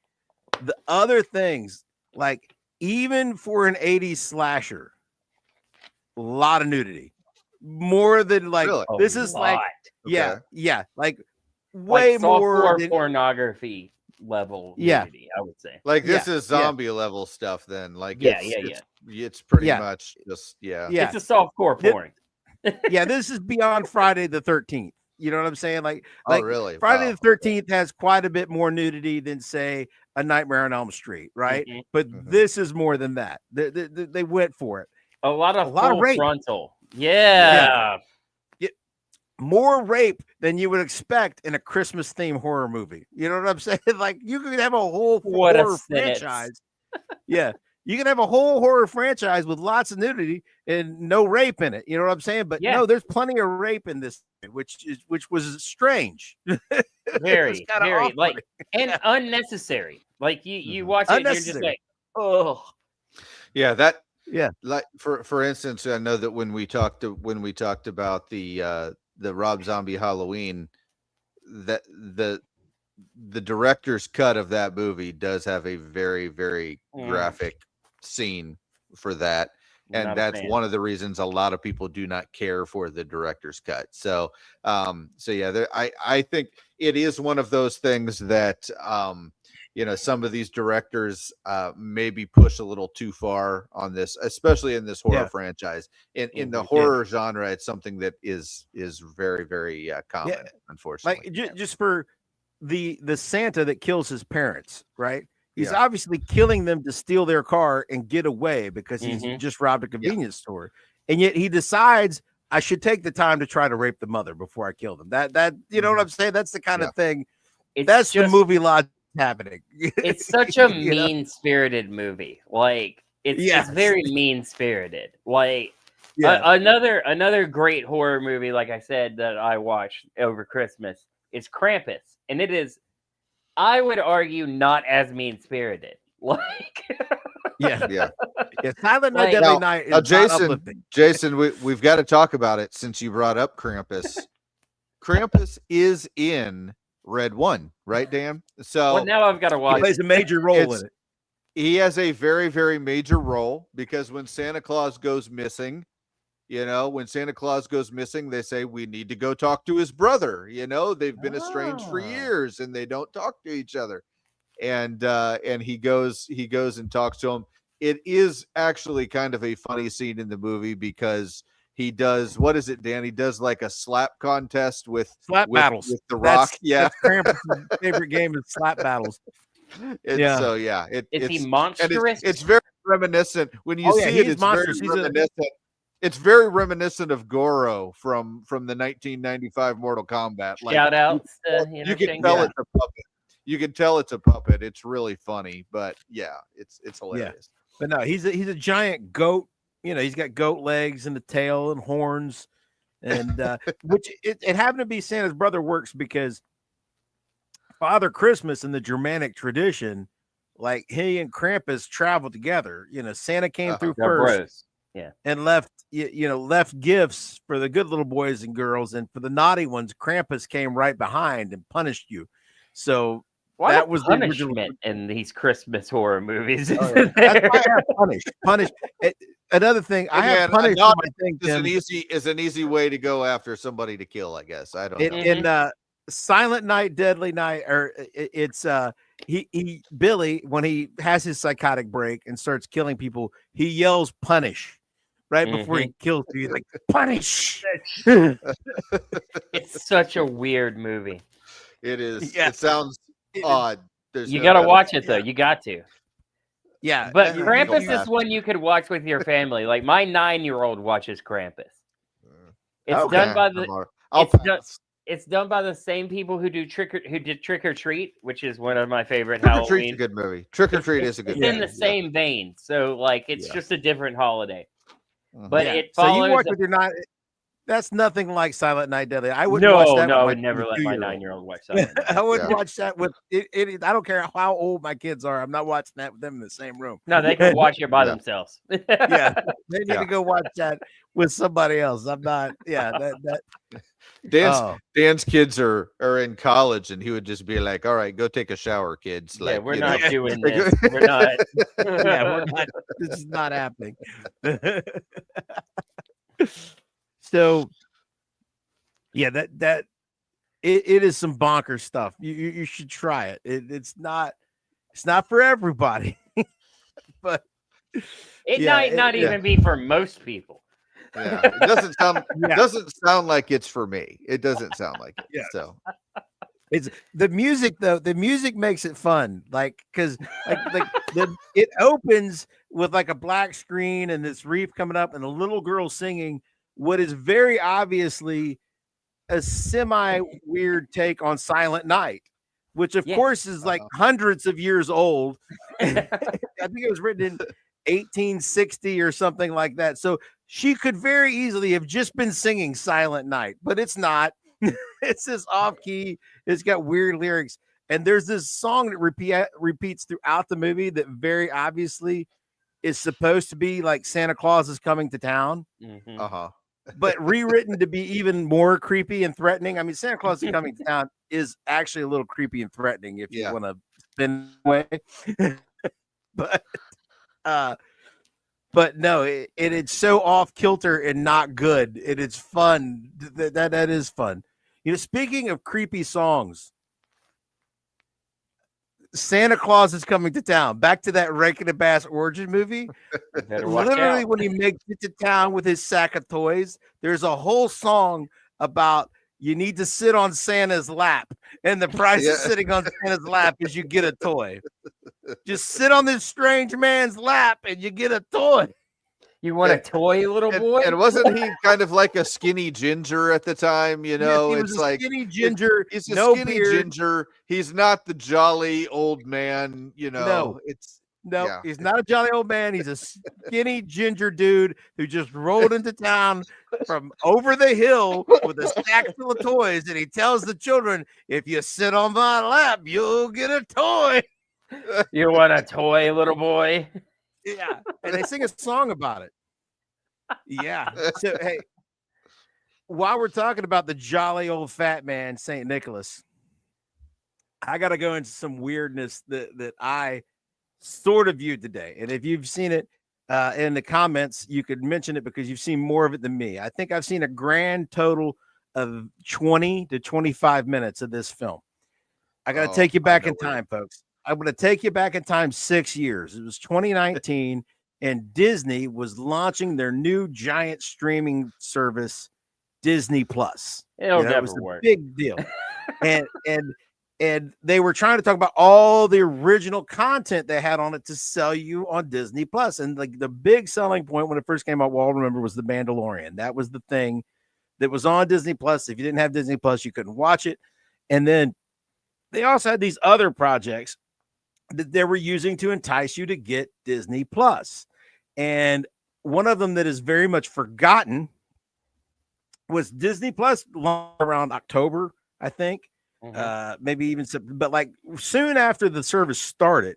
The other things, like even for an 80s slasher, a lot of nudity. More than like this is like like way like more than pornography level nudity, I would say. Like this is zombie level stuff then. Like it's pretty much just it's a softcore porn. This is beyond Friday the 13th. You know what I'm saying? Like really? Friday the 13th has quite a bit more nudity than say A Nightmare on Elm Street, right? Mm-hmm. But this is more than that. They went for it. A lot of rape. Frontal. Yeah. More rape than you would expect in a Christmas themed horror movie. You know what I'm saying? Like you could have a whole horror franchise. Yeah. You can have a whole horror franchise with lots of nudity and no rape in it. You know what I'm saying? But no, there's plenty of rape in this, which was strange. Very like and unnecessary. Like you watch it and you're just like, oh. Yeah, like for instance, I know that when we talked about the Rob Zombie Halloween, that the director's cut of that movie does have a very, very graphic scene for that, and that's one of the reasons a lot of people do not care for the director's cut. So I think it is one of those things that some of these directors maybe push a little too far on this, especially in this horror franchise. In the horror genre, it's something that is very, very common, unfortunately. Like just for the Santa that kills his parents, right? He's obviously killing them to steal their car and get away because he's just robbed a convenience store. And yet he decides I should take the time to try to rape the mother before I kill them. That you know what I'm saying? That's the kind of thing. That's the movie logic happening. It's such a mean-spirited movie. Like it's very mean-spirited. Like another great horror movie, like I said, that I watched over Christmas is Krampus, and it is, I would argue, not as mean-spirited. Like Silent Night, Deadly Night is Jason, we've got to talk about it since you brought up Krampus. Krampus is in Red 1, right, Dan? So now I've got to watch. He plays a major role in it. He has a very, very major role because when Santa Claus goes missing, when Santa Claus goes missing, they say we need to go talk to his brother. They've been estranged for years and they don't talk to each other. and he goes and talks to him. It is actually kind of a funny scene in the movie because he does, what is it, Dan? He does like a slap contest with battles with the Rock. That's Krampus' favorite game is slap battles. So yeah, is he monstrous? It's very reminiscent when you see it. It's monstrous. Very reminiscent. It's very reminiscent of Goro from the 1995 Mortal Kombat. Shout outs. You can tell it's a puppet. You can tell it's a puppet. It's really funny, but yeah, it's hilarious. Yeah. But no, he's a giant goat. You know, he's got goat legs and a tail and horns, and which it happened to be Santa's brother works because Father Christmas in the Germanic tradition, like he and Krampus traveled together. You know, Santa came through first, and left left gifts for the good little boys and girls, and for the naughty ones, Krampus came right behind and punished you. So that was punishment in these Christmas horror movies. That's why I have punish. Another thing, I have punish. I think is an easy way to go after somebody to kill. I guess I don't know. In Silent Night, Deadly Night, or it's he Billy, when he has his psychotic break and starts killing people, he yells "punish" right before he kills you. He's like, "Punish!" It's such a weird movie. It is. Yeah. It sounds odd. You got to watch it though. You got to. Yeah, but Krampus is one you could watch with your family. Like my 9-year-old watches Krampus. It's done by the. It's done by the same people who did Trick or Treat, which is one of my favorite Halloween. Trick or Treat's a good movie. Trick or Treat is a good movie. It's in the same vein, so like it's just a different holiday. But it follows. So you watch with your nine. That's nothing like Silent Night, Deadly. I wouldn't watch that. No, I would never let my 9-year-old watch Silent Night. I wouldn't watch that with it. I don't care how old my kids are. I'm not watching that with them in the same room. No, they can watch it by themselves. They need to go watch that with somebody else. I'm not. Yeah, that. Dan's kids are in college, and he would just be like, "All right, go take a shower, kids." Like, we're not doing this. We're not. We're not. This is not happening. So, yeah, that it is some bonkers stuff. You should try it. It's not for everybody, but it might not even be for most people. Yeah, it doesn't sound like it's for me. It doesn't sound like it. Yeah. So it's the music though. The music makes it fun, like because it opens with like a black screen and this reef coming up and a little girl singing what is very obviously a semi weird take on Silent Night, which of course is like hundreds of years old. I think it was written in 1860 or something like that. So she could very easily have just been singing Silent Night, but it's not. It's this off key. It's got weird lyrics. And there's this song that repeats throughout the movie that very obviously is supposed to be like Santa Claus is coming to town. But rewritten to be even more creepy and threatening. I mean, Santa Claus is coming to town is actually a little creepy and threatening if you want to spin away. But no, it's so off kilter and not good. It's fun. That is fun. You know, speaking of creepy songs, Santa Claus is coming to town. Back to that Rankin and Bass origin movie. Literally, when he makes it to town with his sack of toys, there's a whole song about you need to sit on Santa's lap, and the price of sitting on Santa's lap is you get a toy. Just sit on this strange man's lap, and you get a toy. You want a toy, little boy? And wasn't he kind of like a skinny ginger at the time? You know, yes, it's like skinny ginger. He's a skinny ginger. He's not the jolly old man. You know, he's not a jolly old man. He's a skinny ginger dude who just rolled into town from over the hill with a sack full of toys, and he tells the children, "If you sit on my lap, you'll get a toy." You want a toy, little boy? Yeah, and they sing a song about it. Yeah. So hey, while we're talking about the jolly old fat man, St. Nicholas, I got to go into some weirdness that I sort of viewed today. And if you've seen it in the comments, you could mention it because you've seen more of it than me. I think I've seen a grand total of 20 to 25 minutes of this film. I got to take you back in time, folks. I'm going to take you back in time 6 years. It was 2019, and Disney was launching their new giant streaming service, Disney Plus. It'll never it was work. A big deal. and they were trying to talk about all the original content they had on it to sell you on Disney Plus. And like the big selling point when it first came out, well, remember, was The Mandalorian. That was the thing that was on Disney Plus. If you didn't have Disney Plus, you couldn't watch it. And then they also had these other projects that they were using to entice you to get Disney Plus. And one of them that is very much forgotten was Disney Plus launched around October, I think. Maybe even something, but like soon after the service started,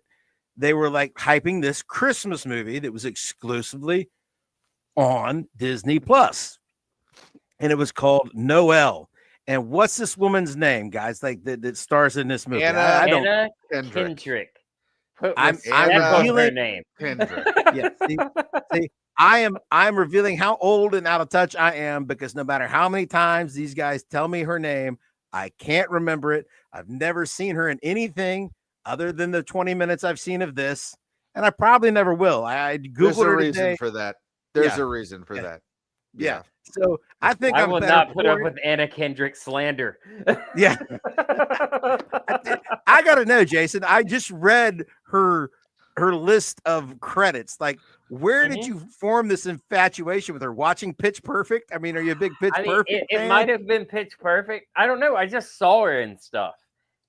they were like hyping this Christmas movie that was exclusively on Disney Plus, and it was called Noelle. And what's this woman's name, guys? Like that stars in this movie? Anna Kendrick. I'm her name. Kendrick. Yeah. See, I'm revealing how old and out of touch I am, because no matter how many times these guys tell me her name, I can't remember it. I've never seen her in anything other than the 20 minutes I've seen of this, and I probably never will. I Googled her today. There's a reason for that. There's a reason for that. Yeah. So I think I will not put up with Anna Kendrick slander. Yeah. I got to know, Jason. I just read her list of credits. Like, where did you form this infatuation with her? Watching Pitch Perfect? I mean, are you a big Pitch Perfect fan? It might have been Pitch Perfect. I don't know. I just saw her and stuff.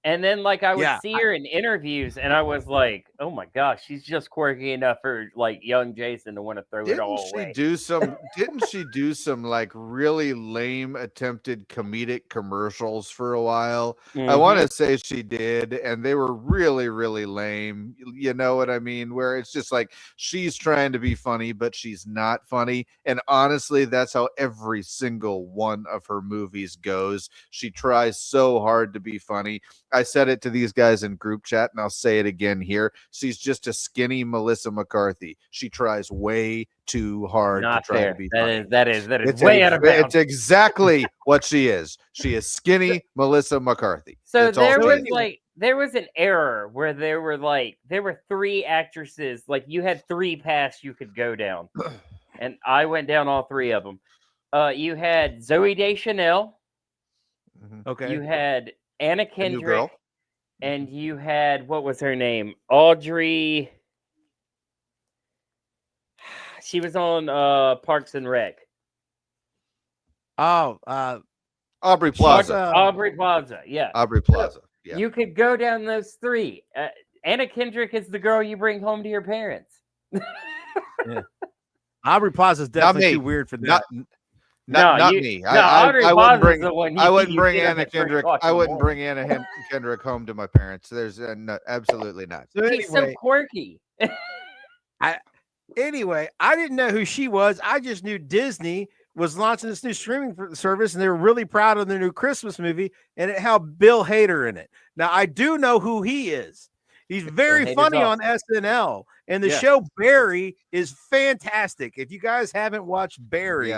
And then, like, I would see her in interviews, and I was like, "Oh my gosh, she's just quirky enough for like young Jason to want to throw it all away." Didn't she do some like really lame attempted comedic commercials for a while? I want to say she did, and they were really, really lame. You know what I mean? Where it's just like she's trying to be funny, but she's not funny. And honestly, that's how every single one of her movies goes. She tries so hard to be funny. I said it to these guys in group chat, and I'll say it again here. She's just a skinny Melissa McCarthy. She tries way too hard to try to be funny. That is way out of bounds. It's exactly what she is. She is skinny Melissa McCarthy. So there was an error where there were 3 actresses. Like, you had 3 paths you could go down, and I went down all 3 of them. You had Zooey Deschanel. Okay. You had Anna Kendrick, and you had, what was her name? Audrey. She was on Parks and Rec. Oh, Aubrey Plaza. Aubrey Plaza, yeah. Aubrey Plaza. Yeah. You could go down those 3. Anna Kendrick is the girl you bring home to your parents. Yeah. Aubrey Plaza is definitely too weird for that. Not me. I wouldn't bring Anna Kendrick. I wouldn't bring Anna Kendrick home to my parents. There's absolutely not. So anyway, she's so quirky. Anyway, I didn't know who she was. I just knew Disney was launching this new streaming service, and they were really proud of their new Christmas movie, and it had Bill Hader in it. Now, I do know who he is. He's very funny on SNL, and the show Barry is fantastic. If you guys haven't watched Barry,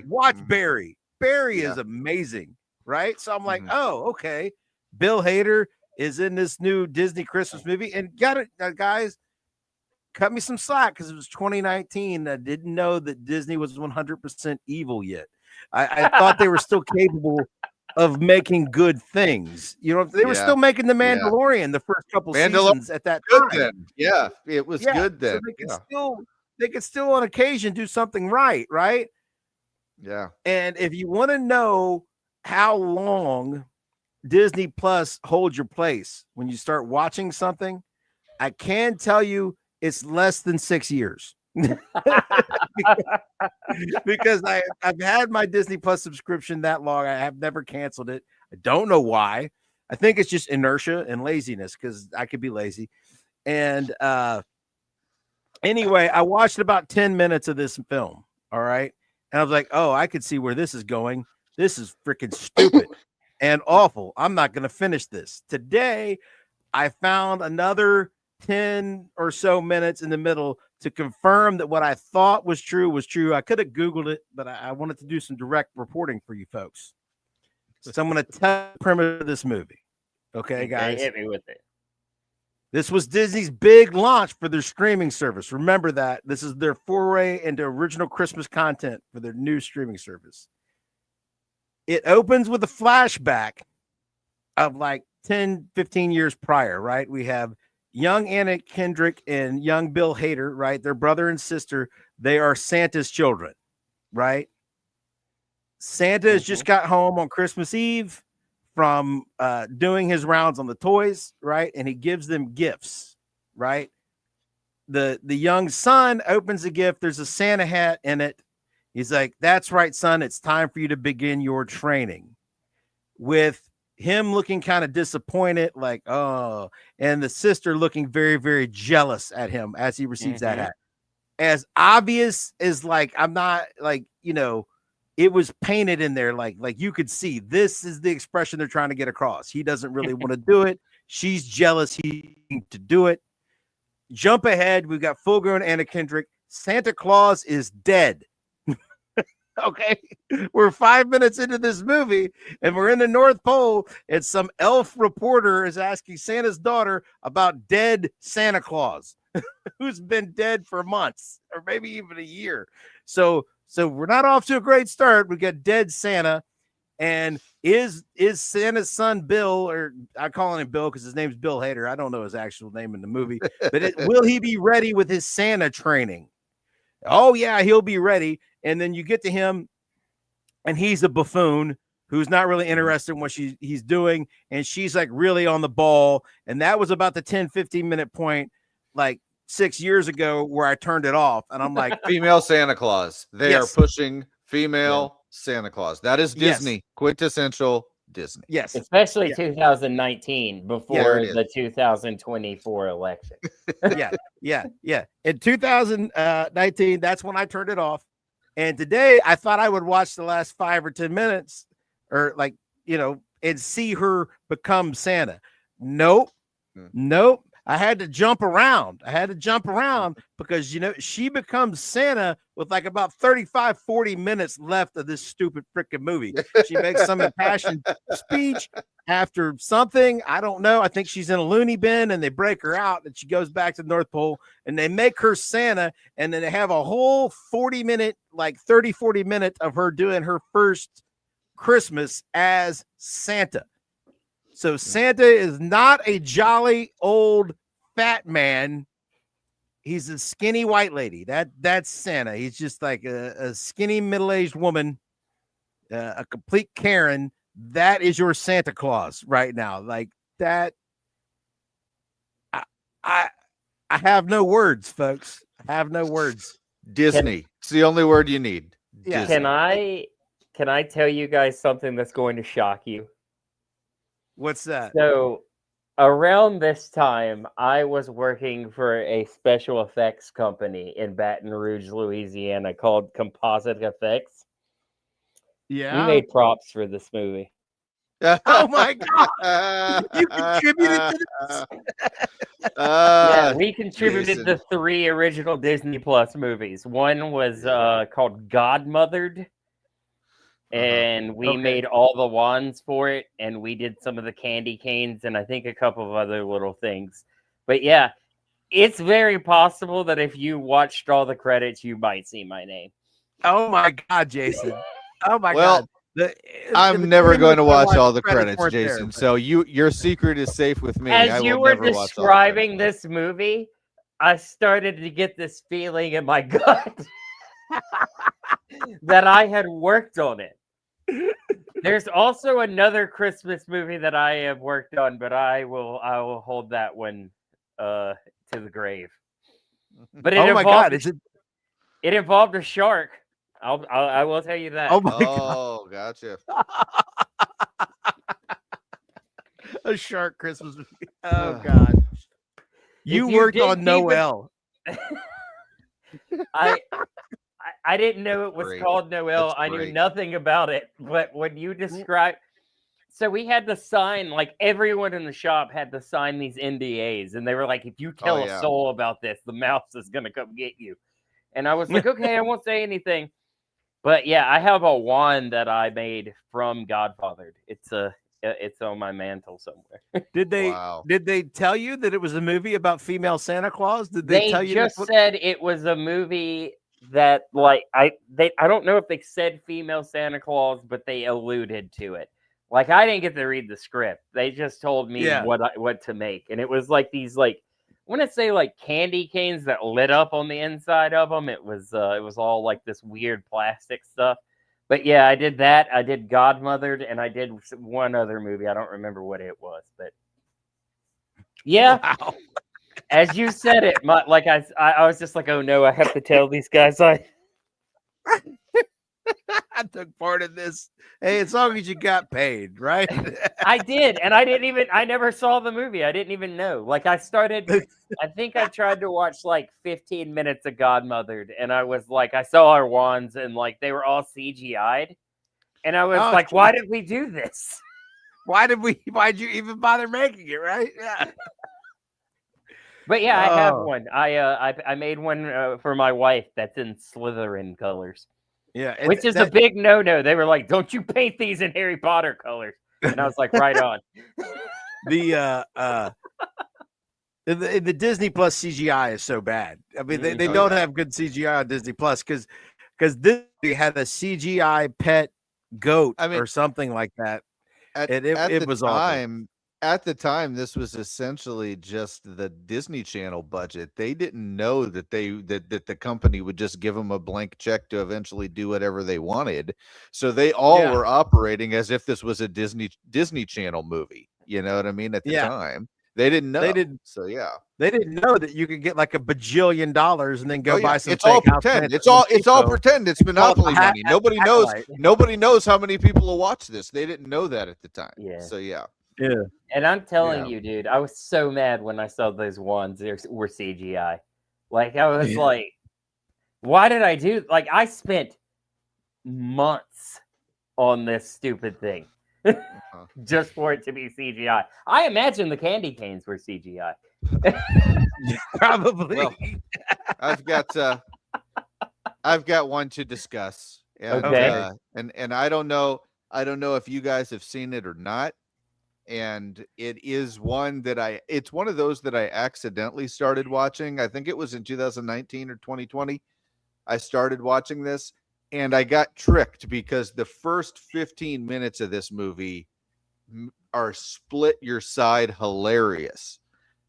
watch Barry. Barry is amazing, right? So I'm like, oh, okay. Bill Hader is in this new Disney Christmas movie, and guys, cut me some slack because it was 2019. I didn't know that Disney was 100% evil yet. I thought they were still capable of making good things. You know, they were still making The Mandalorian the first couple seasons at that time. Then. Yeah, it was good then. So they could still on occasion do something right? Yeah. And if you want to know how long Disney Plus holds your place when you start watching something, I can tell you it's less than 6 years. Because I've had my Disney Plus subscription that long. I have never canceled it. I don't know why. I think it's just inertia and laziness, because I could be lazy. And anyway, I watched about 10 minutes of this film. All right. And I was like, oh, I could see where this is going. This is freaking stupid and awful. I'm not going to finish this. Today, I found another 10 or so minutes in the middle to confirm that what I thought was true was true. I could have Googled it, but I wanted to do some direct reporting for you folks. So I'm going to tell the premise of this movie. Okay, guys. Hit me with it. This was Disney's big launch for their streaming service. Remember that. This is their foray into original Christmas content for their new streaming service. It opens with a flashback of like 10, 15 years prior, right? We have young Anna Kendrick and young Bill Hader, right? Their brother and sister. They are Santa's children, right? Santa has just got home on Christmas Eve from doing his rounds on the toys, right? And he gives them gifts, right? The young son opens a gift. There's a Santa hat in it. He's like, that's right, son. It's time for you to begin your training. With him looking kind of disappointed, like, oh, and the sister looking very, very jealous at him as he receives that hat. As obvious as like, I'm not like, you know, it was painted in there. Like you could see this is the expression they're trying to get across. He doesn't really want to do it. She's jealous. He needs to do it. Jump ahead. We've got full grown Anna Kendrick. Santa Claus is dead. Okay, we're 5 minutes into this movie and we're in the North Pole and some elf reporter is asking Santa's daughter about dead Santa Claus who's been dead for months or maybe even a year. So we're not off to a great start. We got dead Santa. And is Santa's son Bill, or I'm calling him Bill because his name's Bill Hader. I don't know his actual name in the movie, but will he be ready with his Santa training? Oh yeah, he'll be ready. And then you get to him and he's a buffoon who's not really interested in what he's doing. And she's like really on the ball. And that was about the 10, 15 minute point, like 6 years ago where I turned it off. And I'm like, female Santa Claus. They are pushing female Santa Claus. That is Disney. Quintessential Disney. Yes. Especially 2019 before the 2024 election. Yeah. In 2019, that's when I turned it off. And today I thought I would watch the last 5 or 10 minutes or like, you know, and see her become Santa. Nope. I had to jump around. Because, you know, she becomes Santa with like about 35, 40 minutes left of this stupid freaking movie. She makes some impassioned speech after something. I don't know. I think she's in a loony bin and they break her out and she goes back to the North Pole and they make her Santa. And then they have a whole 40 minute, like 30, 40 minutes of her doing her first Christmas as Santa. So Santa is not a jolly old fat man. He's a skinny white lady. That's Santa. He's just like a skinny middle-aged woman, a complete Karen. That is your Santa Claus right now. Like that. I have no words, folks. I have no words. Disney. It's the only word you need. Yeah. Can I tell you guys something that's going to shock you? What's that? So around this time, I was working for a special effects company in Baton Rouge, Louisiana called Composite Effects. Yeah. We made props for this movie. Oh my God. You contributed to this? Yeah, we contributed to 3 original Disney Plus movies. One was called Godmothered. And we made all the wands for it, and we did some of the candy canes, and I think a couple of other little things. But yeah, it's very possible that if you watched all the credits, you might see my name. Oh my God, Jason! Oh my God! I'm never going to watch all the credits, Jason. So your secret is safe with me. As you were describing this movie, I started to get this feeling in my gut that I had worked on it. There's also another Christmas movie that I have worked on, but I will hold that one to the grave. But it it involved a shark. I will tell you that. Oh my God. Gotcha. A shark Christmas movie. Oh God. You worked on Noelle. I didn't know it was called Noelle. I knew nothing about it. But when you describe, so we had to sign, like everyone in the shop had to sign these NDAs, and they were like, if you tell a soul about this, the mouse is gonna come get you. And I was like, okay, I won't say anything. But yeah, I have a wand that I made from Godfathered. It's a It's on my mantle somewhere. Did they tell you that it was a movie about female Santa Claus? Did they tell you? Just said it was a movie that, like, I don't know if they said female Santa Claus, but they alluded to it. Like, I didn't get to read the script. They just told me what to make, and it was like these, like, I want to say like candy canes that lit up on the inside of them. It was all like this weird plastic stuff. But yeah, I did that. I did Godmothered, and I did one other movie. I don't remember what it was, but yeah. Wow. As you said it, I was just like, oh no, I have to tell these guys I took part in this. Hey, as long as you got paid, right? I did, and I never saw the movie. I didn't even know. Like, I think I tried to watch like 15 minutes of Godmothered, and I was like, I saw our wands, and like they were all CGI'd, and I was like, why did we do this? Why'd you even bother making it, right? Yeah. But yeah, I have one. I made one for my wife that's in Slytherin colors. Yeah, which is a big no-no. They were like, "Don't you paint these in Harry Potter colors?" And I was like, "Right on." The Disney Plus CGI is so bad. I mean, they don't have good CGI on Disney Plus because this had a CGI pet goat or something like that. It was awesome. At the time, this was essentially just the Disney Channel budget. They didn't know that that the company would just give them a blank check to eventually do whatever they wanted. So they all were operating as if this was a Disney Channel movie. You know what I mean? At the time, they didn't know. So they didn't know that you could get like $1 bajillion and then go buy some. It's all pretend. It's all pretend. It's monopoly money. Nobody knows. Nobody knows how many people will watch this. They didn't know that at the time. Yeah. So Yeah. And I'm telling you, dude, I was so mad when I saw those ones were CGI. Like, I was like, why did I do? Like, I spent months on this stupid thing just for it to be CGI. I imagine the candy canes were CGI. Probably. Well, I've got one to discuss. And, okay. And I don't know if you guys have seen it or not. And it is one that it's one of those that I accidentally started watching. I think it was in 2019 or 2020. I started watching this and I got tricked because the first 15 minutes of this movie are split your side hilarious.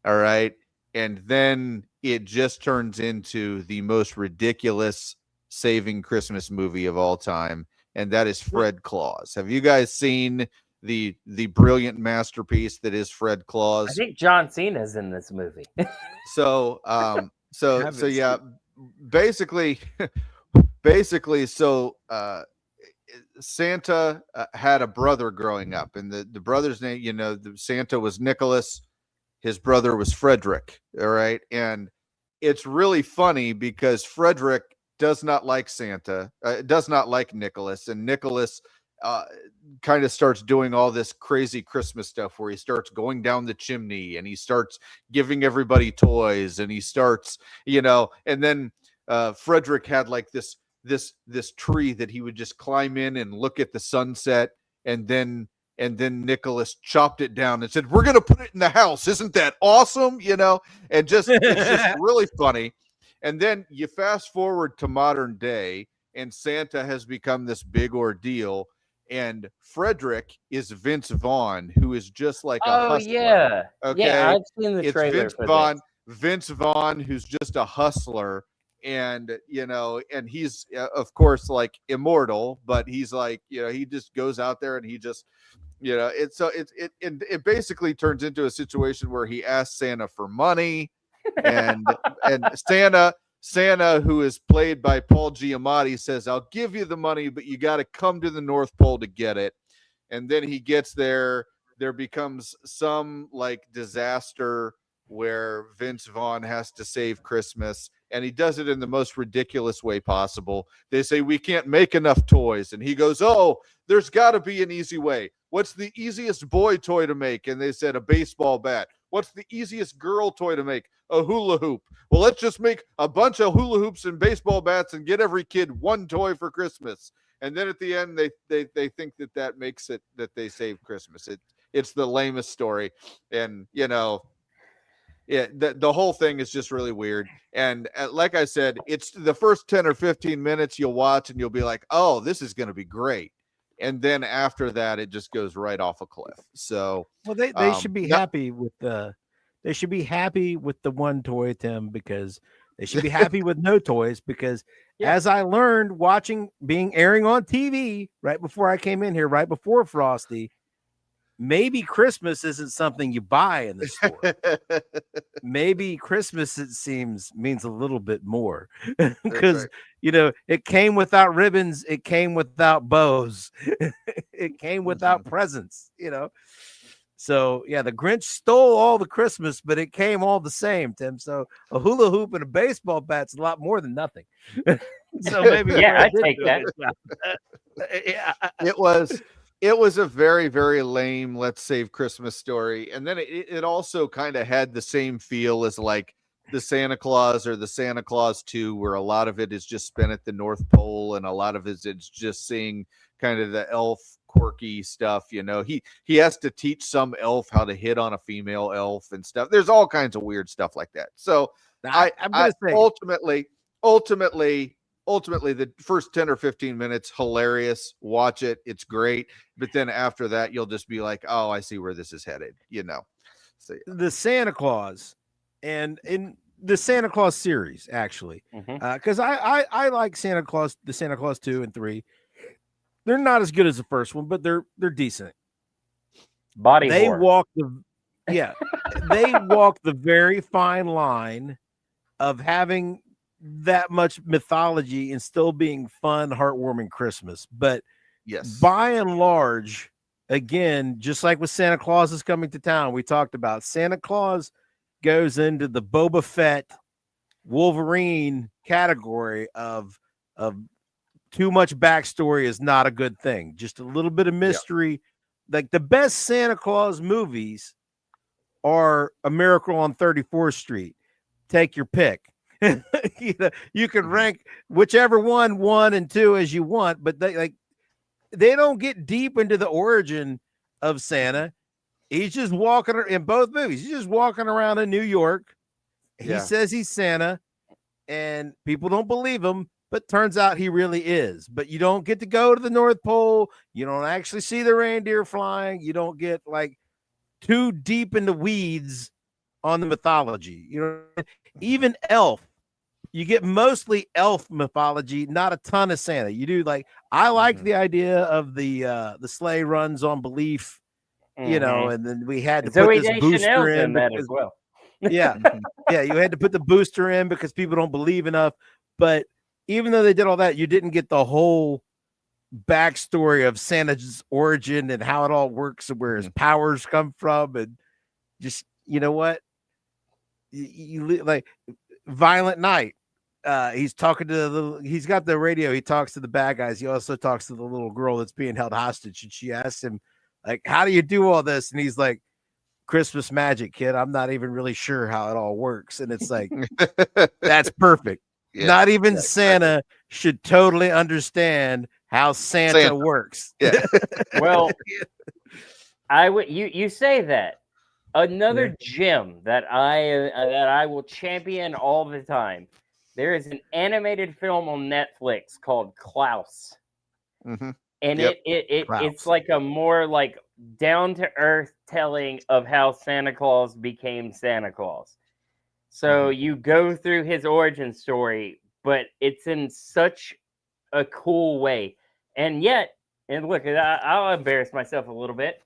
All right. And then it just turns into the most ridiculous saving Christmas movie of all time. And that is Fred Claus. Have you guys seen the brilliant masterpiece that is Fred Claus? I think John Cena's in this movie. So yeah, basically, Santa had a brother growing up, and the brother's name, Santa was Nicholas, his brother was Frederick. All right, and it's really funny because Frederick does not like Santa, does not like Nicholas, and Nicholas kind of starts doing all this crazy Christmas stuff where he starts going down the chimney and he starts giving everybody toys and he starts, and then Frederick had like this tree that he would just climb in and look at the sunset, and then Nicholas chopped it down and said, "We're going to put it in the house. Isn't that awesome?" And just it's just really funny. And then you fast forward to modern day and Santa has become this big ordeal. And Frederick is Vince Vaughn, who is just like a hustler. Yeah. Okay. Yeah, I've seen the trailer. Vince Vaughn, who's just a hustler, and and he's of course like immortal, but he's like, he just goes out there and he just, it basically turns into a situation where he asks Santa for money, and Santa, who is played by Paul Giamatti, says, "I'll give you the money, but you got to come to the North Pole to get it." And then he gets there. There becomes some like disaster where Vince Vaughn has to save Christmas, and he does it in the most ridiculous way possible. They say, "We can't make enough toys." And he goes, "Oh, there's got to be an easy way. What's the easiest boy toy to make?" And they said, "A baseball bat." "What's the easiest girl toy to make?" "A hula hoop." "Well, let's just make a bunch of hula hoops and baseball bats and get every kid one toy for Christmas." and then at the end they think that makes it that they saved Christmas. It's the lamest story, and the whole thing is just really weird. And like I said, it's the first 10 or 15 minutes you'll watch and you'll be like, oh, this is going to be great. And then after that, it just goes right off a cliff. So, well, they should be happy with they should be happy with the one toy, Tim, because they should be happy with no toys, because as I learned airing on TV right before I came in here, right before Frosty, maybe Christmas isn't something you buy in the store. Maybe Christmas, it seems, means a little bit more, because it came without ribbons, it came without bows, it came without presents. So the Grinch stole all the Christmas, but it came all the same, Tim. So a hula hoop and a baseball bat's a lot more than nothing. So maybe I take that. It was a very, very lame Let's Save Christmas story. And then it also kind of had the same feel as like the Santa Claus or the Santa Claus 2, where a lot of it is just spent at the North Pole and a lot of it's just seeing kind of the elf quirky stuff. He has to teach some elf how to hit on a female elf and stuff. There's all kinds of weird stuff like that. So I'm going to say ultimately the first 10 or 15 minutes, hilarious. Watch it. It's great. But then after that, you'll just be like, oh, I see where this is headed. So, the Santa Claus and in the Santa Claus series, actually, because I like Santa Claus, the Santa Claus 2 and 3. They're not as good as the first one, but they're decent. They walk the very fine line of having that much mythology and still being fun, heartwarming Christmas. But by and large, again, just like with Santa Claus Is Coming to Town, we talked about Santa Claus goes into the Boba Fett, Wolverine category of too much backstory is not a good thing. Just a little bit of mystery. Like the best Santa Claus movies are A Miracle on 34th Street. Take your pick. You can rank whichever one and 2 as you want, but they don't get deep into the origin of Santa. He's just walking in both movies. He's just walking around in New York. He says he's Santa, and people don't believe him, but turns out he really is. But you don't get to go to the North Pole. You don't actually see the reindeer flying. You don't get too deep in the weeds on the mythology. Even Elf, you get mostly elf mythology, not a ton of Santa. You do I like the idea of the sleigh runs on belief, and then we had to put this booster in that as well. You had to put the booster in because people don't believe enough. But even though they did all that, you didn't get the whole backstory of Santa's origin and how it all works and where his powers come from. And just, what? You like Violent Night. He's talking to he's got the radio. He talks to the bad guys. He also talks to the little girl that's being held hostage. And she asks him, how do you do all this? And he's like, Christmas magic, kid. I'm not even really sure how it all works. And it's like, that's perfect. Yeah, not even Santa should totally understand how Santa works. Yeah. Well, you say that. Another gem that I will champion all the time. There is an animated film on Netflix called Klaus. Mm-hmm. And it's like a more down to earth telling of how Santa Claus became Santa Claus. So you go through his origin story, but it's in such a cool way. And look, I'll embarrass myself a little bit.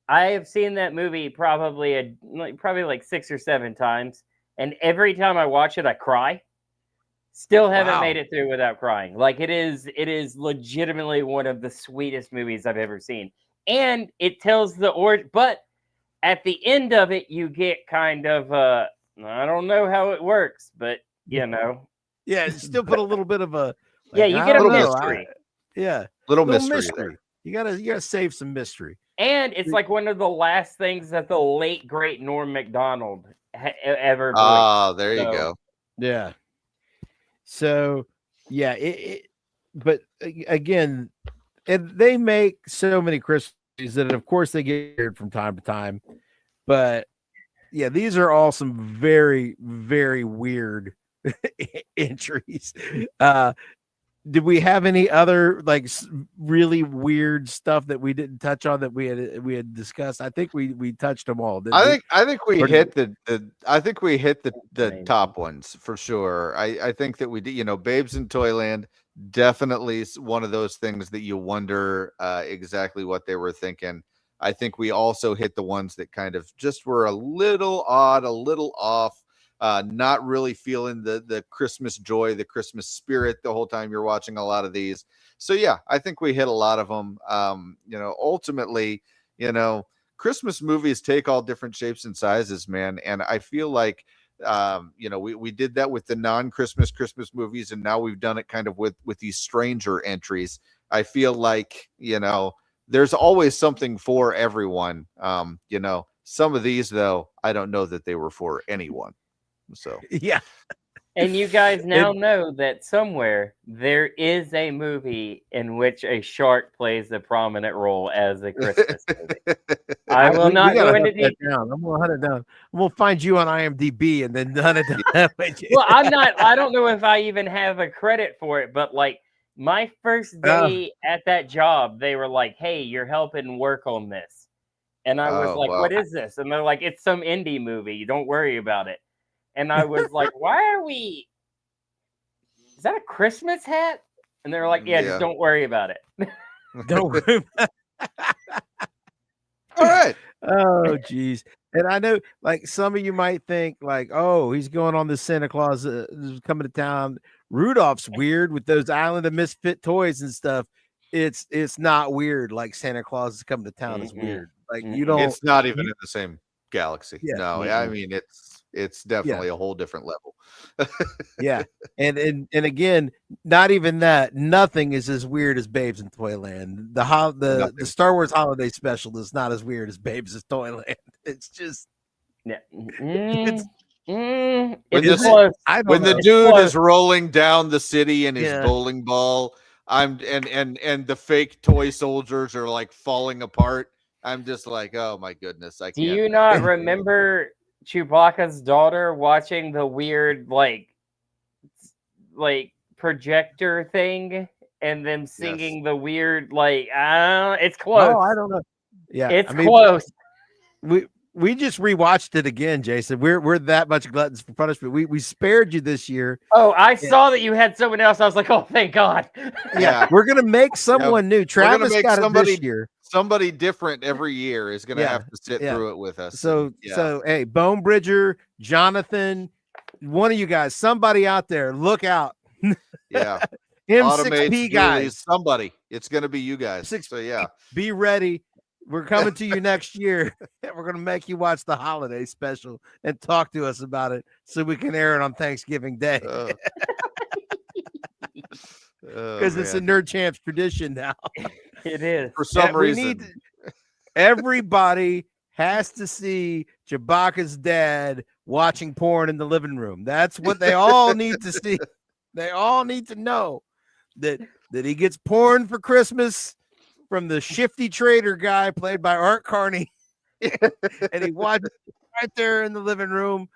I have seen that movie probably 6 or 7 times, and every time I watch it, I cry. Still haven't made it through without crying. It is legitimately one of the sweetest movies I've ever seen. And it tells the origin, but at the end of it, you get kind of I don't know how it works, but still put a little bit of a you get a mystery. Little mystery. You gotta save some mystery. And it's one of the last things that the late great Norm Macdonald ever did. Ah, there you go. Yeah. So, but again, and they make so many Christmas movies that, of course, they get weird from time to time. But yeah, these are all some very, very weird entries. Did we have any other like really weird stuff that we didn't touch on that we had discussed? I think we touched them all. I think we hit the top ones for sure. I think that we did. You know, Babes in Toyland, definitely one of those things that you wonder exactly what they were thinking. I think we also hit the ones that kind of just were a little odd, a little off. Not really feeling the Christmas joy, the Christmas spirit the whole time you're watching a lot of these. So yeah, I think we hit a lot of them. You know, ultimately, you know, Christmas movies take all different shapes and sizes, man. And I feel like, you know, we did that with the non-Christmas Christmas movies, and now we've done it kind of with these stranger entries. I feel like, you know, there's always something for everyone. You know, some of these though, I don't know that they were for anyone. So yeah. And you guys now know that somewhere there is a movie in which a shark plays a prominent role as a Christmas movie. I will not go into detail. I'm gonna hunt it down. We'll find you on IMDb and then hunt it down. Well, I don't know if I even have a credit for it, but like my first day at that job, they were like, "Hey, you're helping work on this," and I was like, "What is this?" And they're like, "It's some indie movie. Don't worry about it." And I was like, "Why are we? Is that a Christmas hat?" And they were like, "Yeah, just don't worry about it." Don't worry about it. All right. Oh, geez. And I know, like, some of you might think, like, oh, he's going on this Santa Claus is coming to town. Rudolph's weird with those Island of Misfit toys and stuff. It's not weird like Santa Claus is coming to town is weird. Like, you don't. It's not even in the same galaxy. Yeah. No, I mean it's definitely a whole different level. Yeah. And again, not even that. Nothing is as weird as Babes in Toyland. The Star Wars holiday special is not as weird as Babes in Toyland. It's just When the dude is rolling down the city in his bowling ball, and the fake toy soldiers are like falling apart. I'm just like, oh my goodness. Do you not remember Chewbacca's daughter watching the weird like projector thing and them singing the weird it's close. Oh, I don't know. Yeah, it's close. We just rewatched it again, Jason. We're that much gluttons for punishment. We spared you this year. Oh, I saw that you had someone else. I was like, oh, thank God. Yeah, we're gonna make someone new. Travis got it this year. Somebody different every year is gonna have to sit through it with us. So hey, Bone Bridger, Jonathan, one of you guys, somebody out there, look out. Yeah. M6P guys. Somebody. It's gonna be you guys. So yeah. Be ready. We're coming to you next year. We're going to make you watch the holiday special and talk to us about it so we can air it on Thanksgiving Day. Because it's a Nerd Champs tradition now. It is. For some reason. Everybody has to see Chewbacca's dad watching porn in the living room. That's what they all need to see. They all need to know that he gets porn for Christmas from the shifty trader guy played by Art Carney. And he watched right there in the living room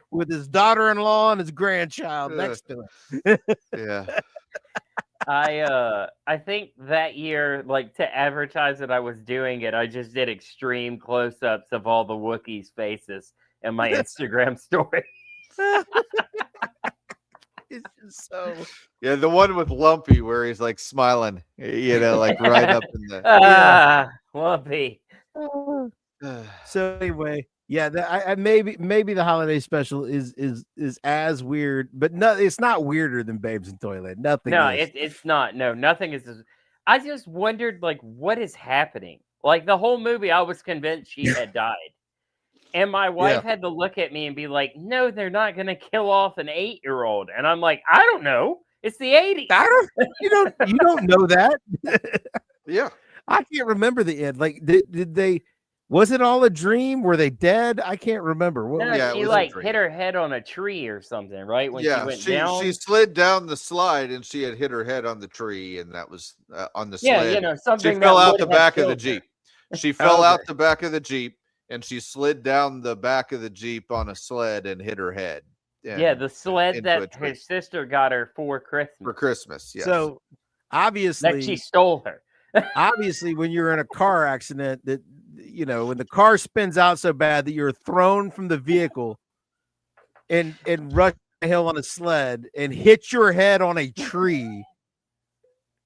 with his daughter-in-law and his grandchild next to him. Yeah. I think that year, like to advertise that I was doing it, I just did extreme close-ups of all the Wookiees' faces in my Instagram story. It's just so the one with Lumpy where he's like smiling, you know, like right up in the Lumpy. So anyway, I maybe the holiday special is as weird, but no, it's not weirder than Babes in Toyland. Nothing. No, it's not. No, nothing is. I just wondered, like, what is happening? Like the whole movie, I was convinced she had died. And my wife had to look at me and be like, no, they're not going to kill off an 8-year-old. And I'm like, I don't know. It's the 80s. You don't know that. Yeah. I can't remember the end. Like, did they, Was it all a dream? Were they dead? I can't remember. No, she like hit her head on a tree or something, right? When she went down, she slid down the slide and she had hit her head on the tree, and that was on the sled. Yeah, you know, something. She fell out the back of the Jeep. She fell out the back of the Jeep, and she slid down the back of the Jeep on a sled and hit her head. Yeah, the sled that her sister got her for Christmas. For Christmas, yes. So obviously, that she stole her. Obviously, when you're in a car accident, that you know, when the car spins out so bad that you're thrown from the vehicle and rush a hill on a sled and hit your head on a tree,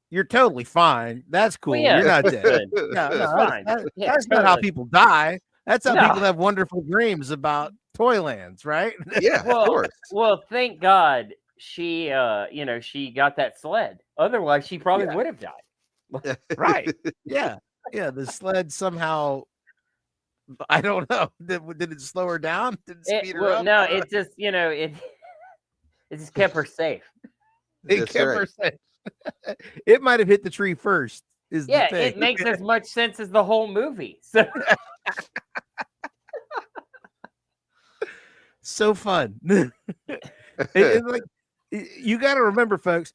you're totally fine. That's cool. Well, yeah, you're not dead. No, fine. That's not how people die. That's how people have wonderful dreams about Toylands, right? Yeah, of course. Well, thank God she, she got that sled. Otherwise, she probably would have died. Right. Yeah. Yeah. The sled somehow, I don't know. Did it slow her down? Did it speed her up? No, it just, it just kept her safe. It kept her safe. It might have hit the tree first. The thing. It makes as much sense as the whole movie. So fun. It's like, you got to remember, folks.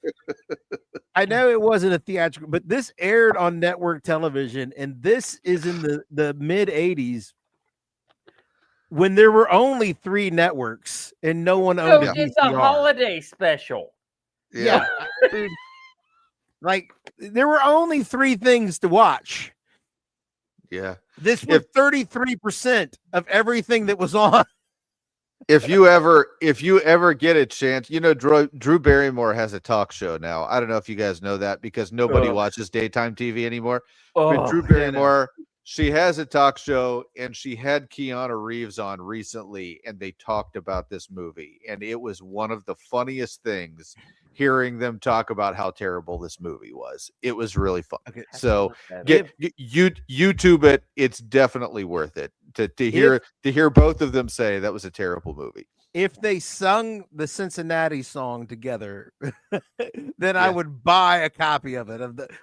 I know it wasn't a theatrical, but this aired on network television, and this is in the mid 80s when there were only 3 networks and no one owned a VCR. It's a holiday special. Yeah. Dude, like there were only 3 things to watch. Yeah. This was 33% of everything that was on. If you ever get a chance, Drew Barrymore has a talk show now. I don't know if you guys know that because nobody watches daytime TV anymore. But Drew Barrymore, she has a talk show, and she had Keanu Reeves on recently, and they talked about this movie, and it was one of the funniest things hearing them talk about how terrible this movie was. It was really fun. Okay, so YouTube it. It's definitely worth it to hear both of them say that was a terrible movie. If they sung the Cincinnati song together, then I would buy a copy of it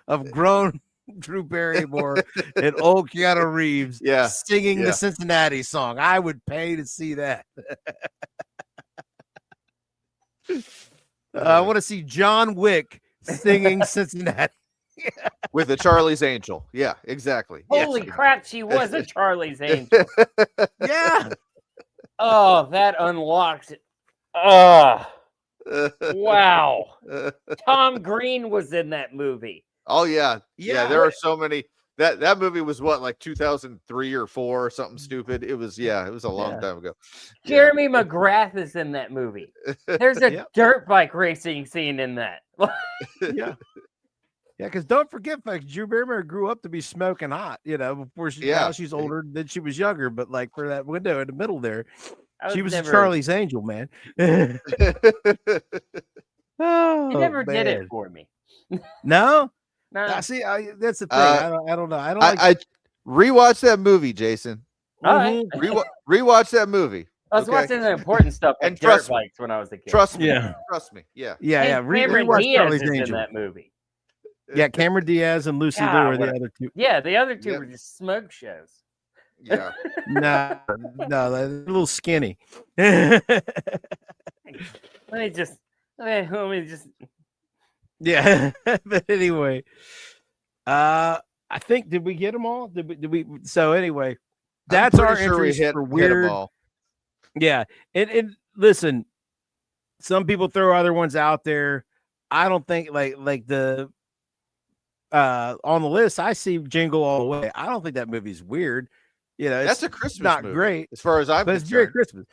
of grown Drew Barrymore and old Keanu Reeves singing the Cincinnati song. I would pay to see that. I want to see John Wick singing Cincinnati. With a Charlie's Angel. Yeah, exactly. Holy crap, she was a Charlie's Angel. Yeah. Oh, that unlocks it. Oh, wow. Tom Green was in that movie. Oh, yeah. Yeah, there are so many. That movie was what, like 2003 or 4 or something stupid. It was a long time ago. Jeremy McGrath is in that movie. There's a dirt bike racing scene in that. Yeah, because don't forget, folks, Drew Barrymore grew up to be smoking hot, before now she's older than she was younger, but like for that window in the middle there, she was a Charlie's Angel, man. He never did it for me. No? No. See, that's the thing. I don't know. I rewatch that movie, Jason. All right. Rewatch that movie. I was watching the important stuff like dirt bikes when I was a kid. Trust me. Trust me. Yeah. Cameron Diaz is in that movie. Yeah, Cameron Diaz and Lucy Liu are the other 2. Yeah, the other 2 were just smoke shows. Yeah. No, they're a little skinny. Let me just. Yeah, but anyway, I think did we get them all? Did we? So anyway, that's our entries for weird. Yeah, and listen, some people throw other ones out there. I don't think like the on the list. I see Jingle All the Way. I don't think that movie's weird. That's a Christmas not movie, great as far as I'm concerned. It's very Christmas.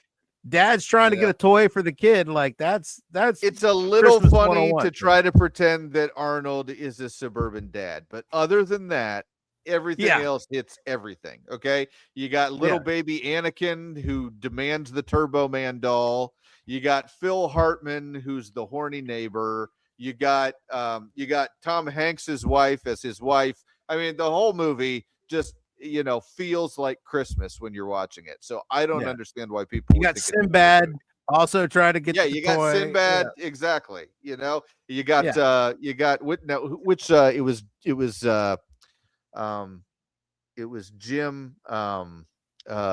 Dad's trying to get a toy for the kid. Like that's it's a little Christmas funny to try to pretend that Arnold is a suburban dad, but other than that, everything else hits everything. Okay, you got little baby Anakin who demands the Turbo Man doll. You got Phil Hartman who's the horny neighbor. You got Tom Hanks's wife as his wife. I mean, the whole movie just feels like Christmas when you're watching it. So I don't understand why people. You got Sinbad also trying to get. You got Sinbad exactly. You got it was Jim Belushi.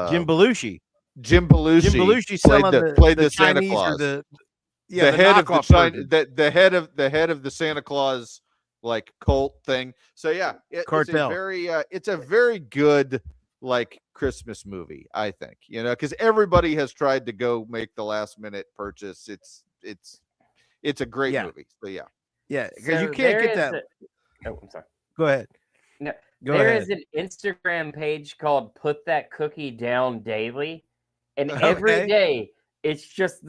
Jim Belushi. Jim Belushi played the Santa Chinese Claus. the head of knockoff the head of the Santa Claus like cult thing. So yeah, Cartel. it's a very good like Christmas movie, I think, because everybody has tried to go make the last minute purchase. It's a great movie. So yeah, because you can't get that. I'm sorry. Go ahead. No, Go there ahead. is an Instagram page called "Put That Cookie Down Daily," and every day it's just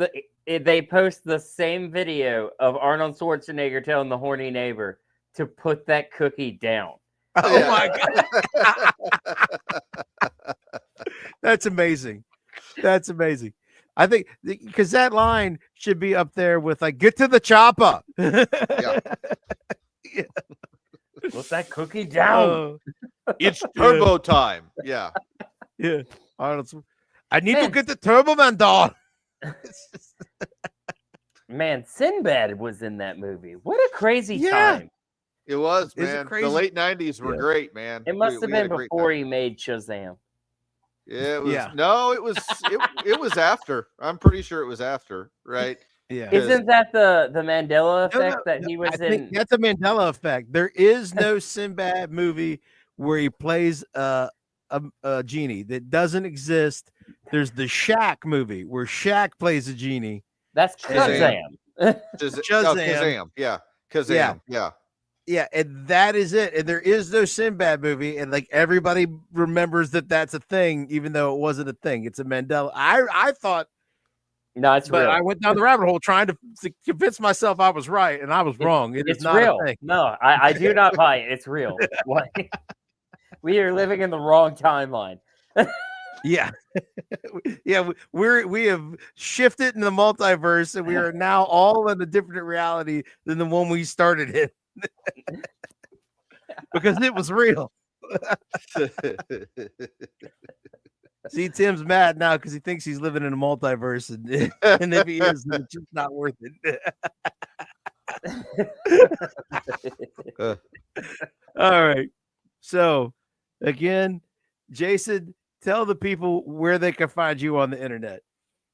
they post the same video of Arnold Schwarzenegger telling the horny neighbor to put that cookie down. Oh my God. That's amazing. That's amazing. I think because that line should be up there with like, get to the chopper. Yeah. Put that cookie down. It's turbo time. Yeah. Yeah. Arnold, I need to get the Turbo Man doll. Man, Sinbad was in that movie. What a crazy time. It was, man. The late 90s were great, man. It must have been before he made Shazam. Yeah, it was. No, it was. It was after. I'm pretty sure it was after, right? Yeah. Isn't that the Mandela effect that he was in? That's a Mandela effect. There is no Sinbad movie where he plays a genie. That doesn't exist. There's the Shaq movie where Shaq plays a genie. That's Shazam. Shazam. Yeah. Shazam. Yeah. Yeah, and that is it. And there is no Sinbad movie, and like everybody remembers that that's a thing, even though it wasn't a thing. It's a Mandela. I thought, no, it's real. I went down the rabbit hole trying to convince myself I was right, and I was wrong. It's not real. A thing. No, I do not buy it. It's real. We are living in the wrong timeline. Yeah, yeah. We have shifted in the multiverse, and we are now all in a different reality than the one we started in. Because it was real. See, Tim's mad now because he thinks he's living in a multiverse, and if he is, then it's just not worth it. All right. So, again, Jason, tell the people where they can find you on the internet.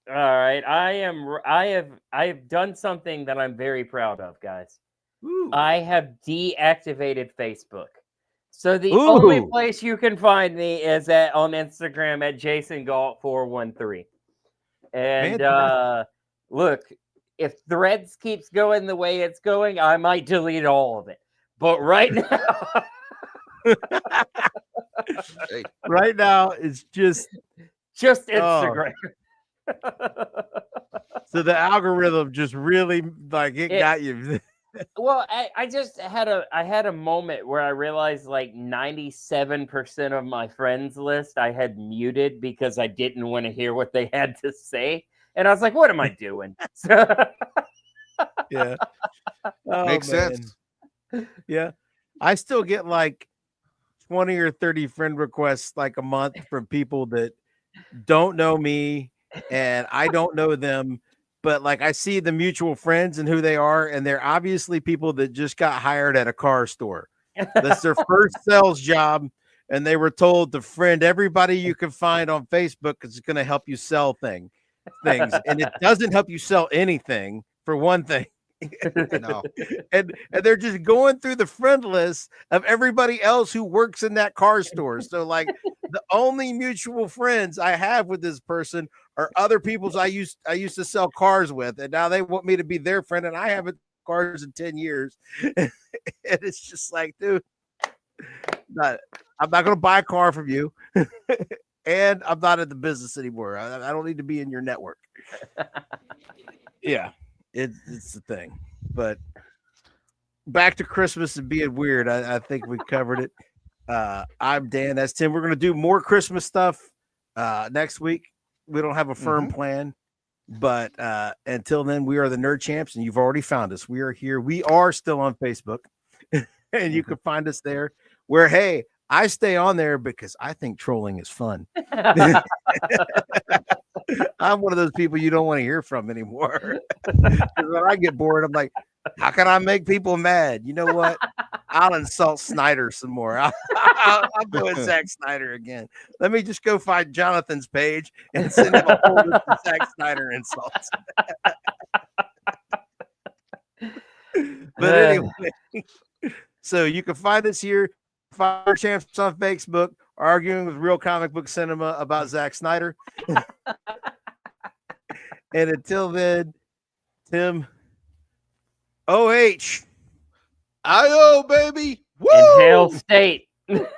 All right, I have done something that I'm very proud of, guys. Ooh. I have deactivated Facebook. So the only place you can find me is on Instagram at JasonGalt413. And look, if Threads keeps going the way it's going, I might delete all of it. But right now, right now it's just Instagram. So the algorithm just really it got you. Well, I just had a moment where I realized like 97% of my friends list I had muted because I didn't want to hear what they had to say. And I was like, what am I doing? Yeah. Makes sense. Yeah. I still get like 20 or 30 friend requests like a month from people that don't know me and I don't know them. But like I see the mutual friends and who they are, and they're obviously people that just got hired at a car store. That's their first sales job, and they were told to friend everybody you can find on Facebook because it's going to help you sell things, and it doesn't help you sell anything for one thing. No. And they're just going through the friend list of everybody else who works in that car store. So like the only mutual friends I have with this person are other people's I used to sell cars with, and now they want me to be their friend, and I haven't cars in 10 years. And it's just like, dude, I'm not gonna buy a car from you. And I'm not in the business anymore. I don't need to be in your network. Yeah. It's the thing, but back to Christmas and being weird. I think we covered it. I'm Dan. That's Tim. We're going to do more Christmas stuff next week. We don't have a firm plan, but until then, we are the Nerd Champs, and you've already found us. We are here. We are still on Facebook, and you can find us there. Where, hey, I stay on there because I think trolling is fun. I'm one of those people you don't want to hear from anymore. When I get bored, I'm like, How can I make people mad? You know what? I'll insult Snyder some more. I'll go with Zack Snyder again. Let me just go find Jonathan's page and send him a whole list of Zack Snyder insults. But anyway, so you can find us here. Fire Champs on Facebook, arguing with real comic book cinema about Zack Snyder. And until then, Tim, OH. IO, baby. Woo! In Hell State.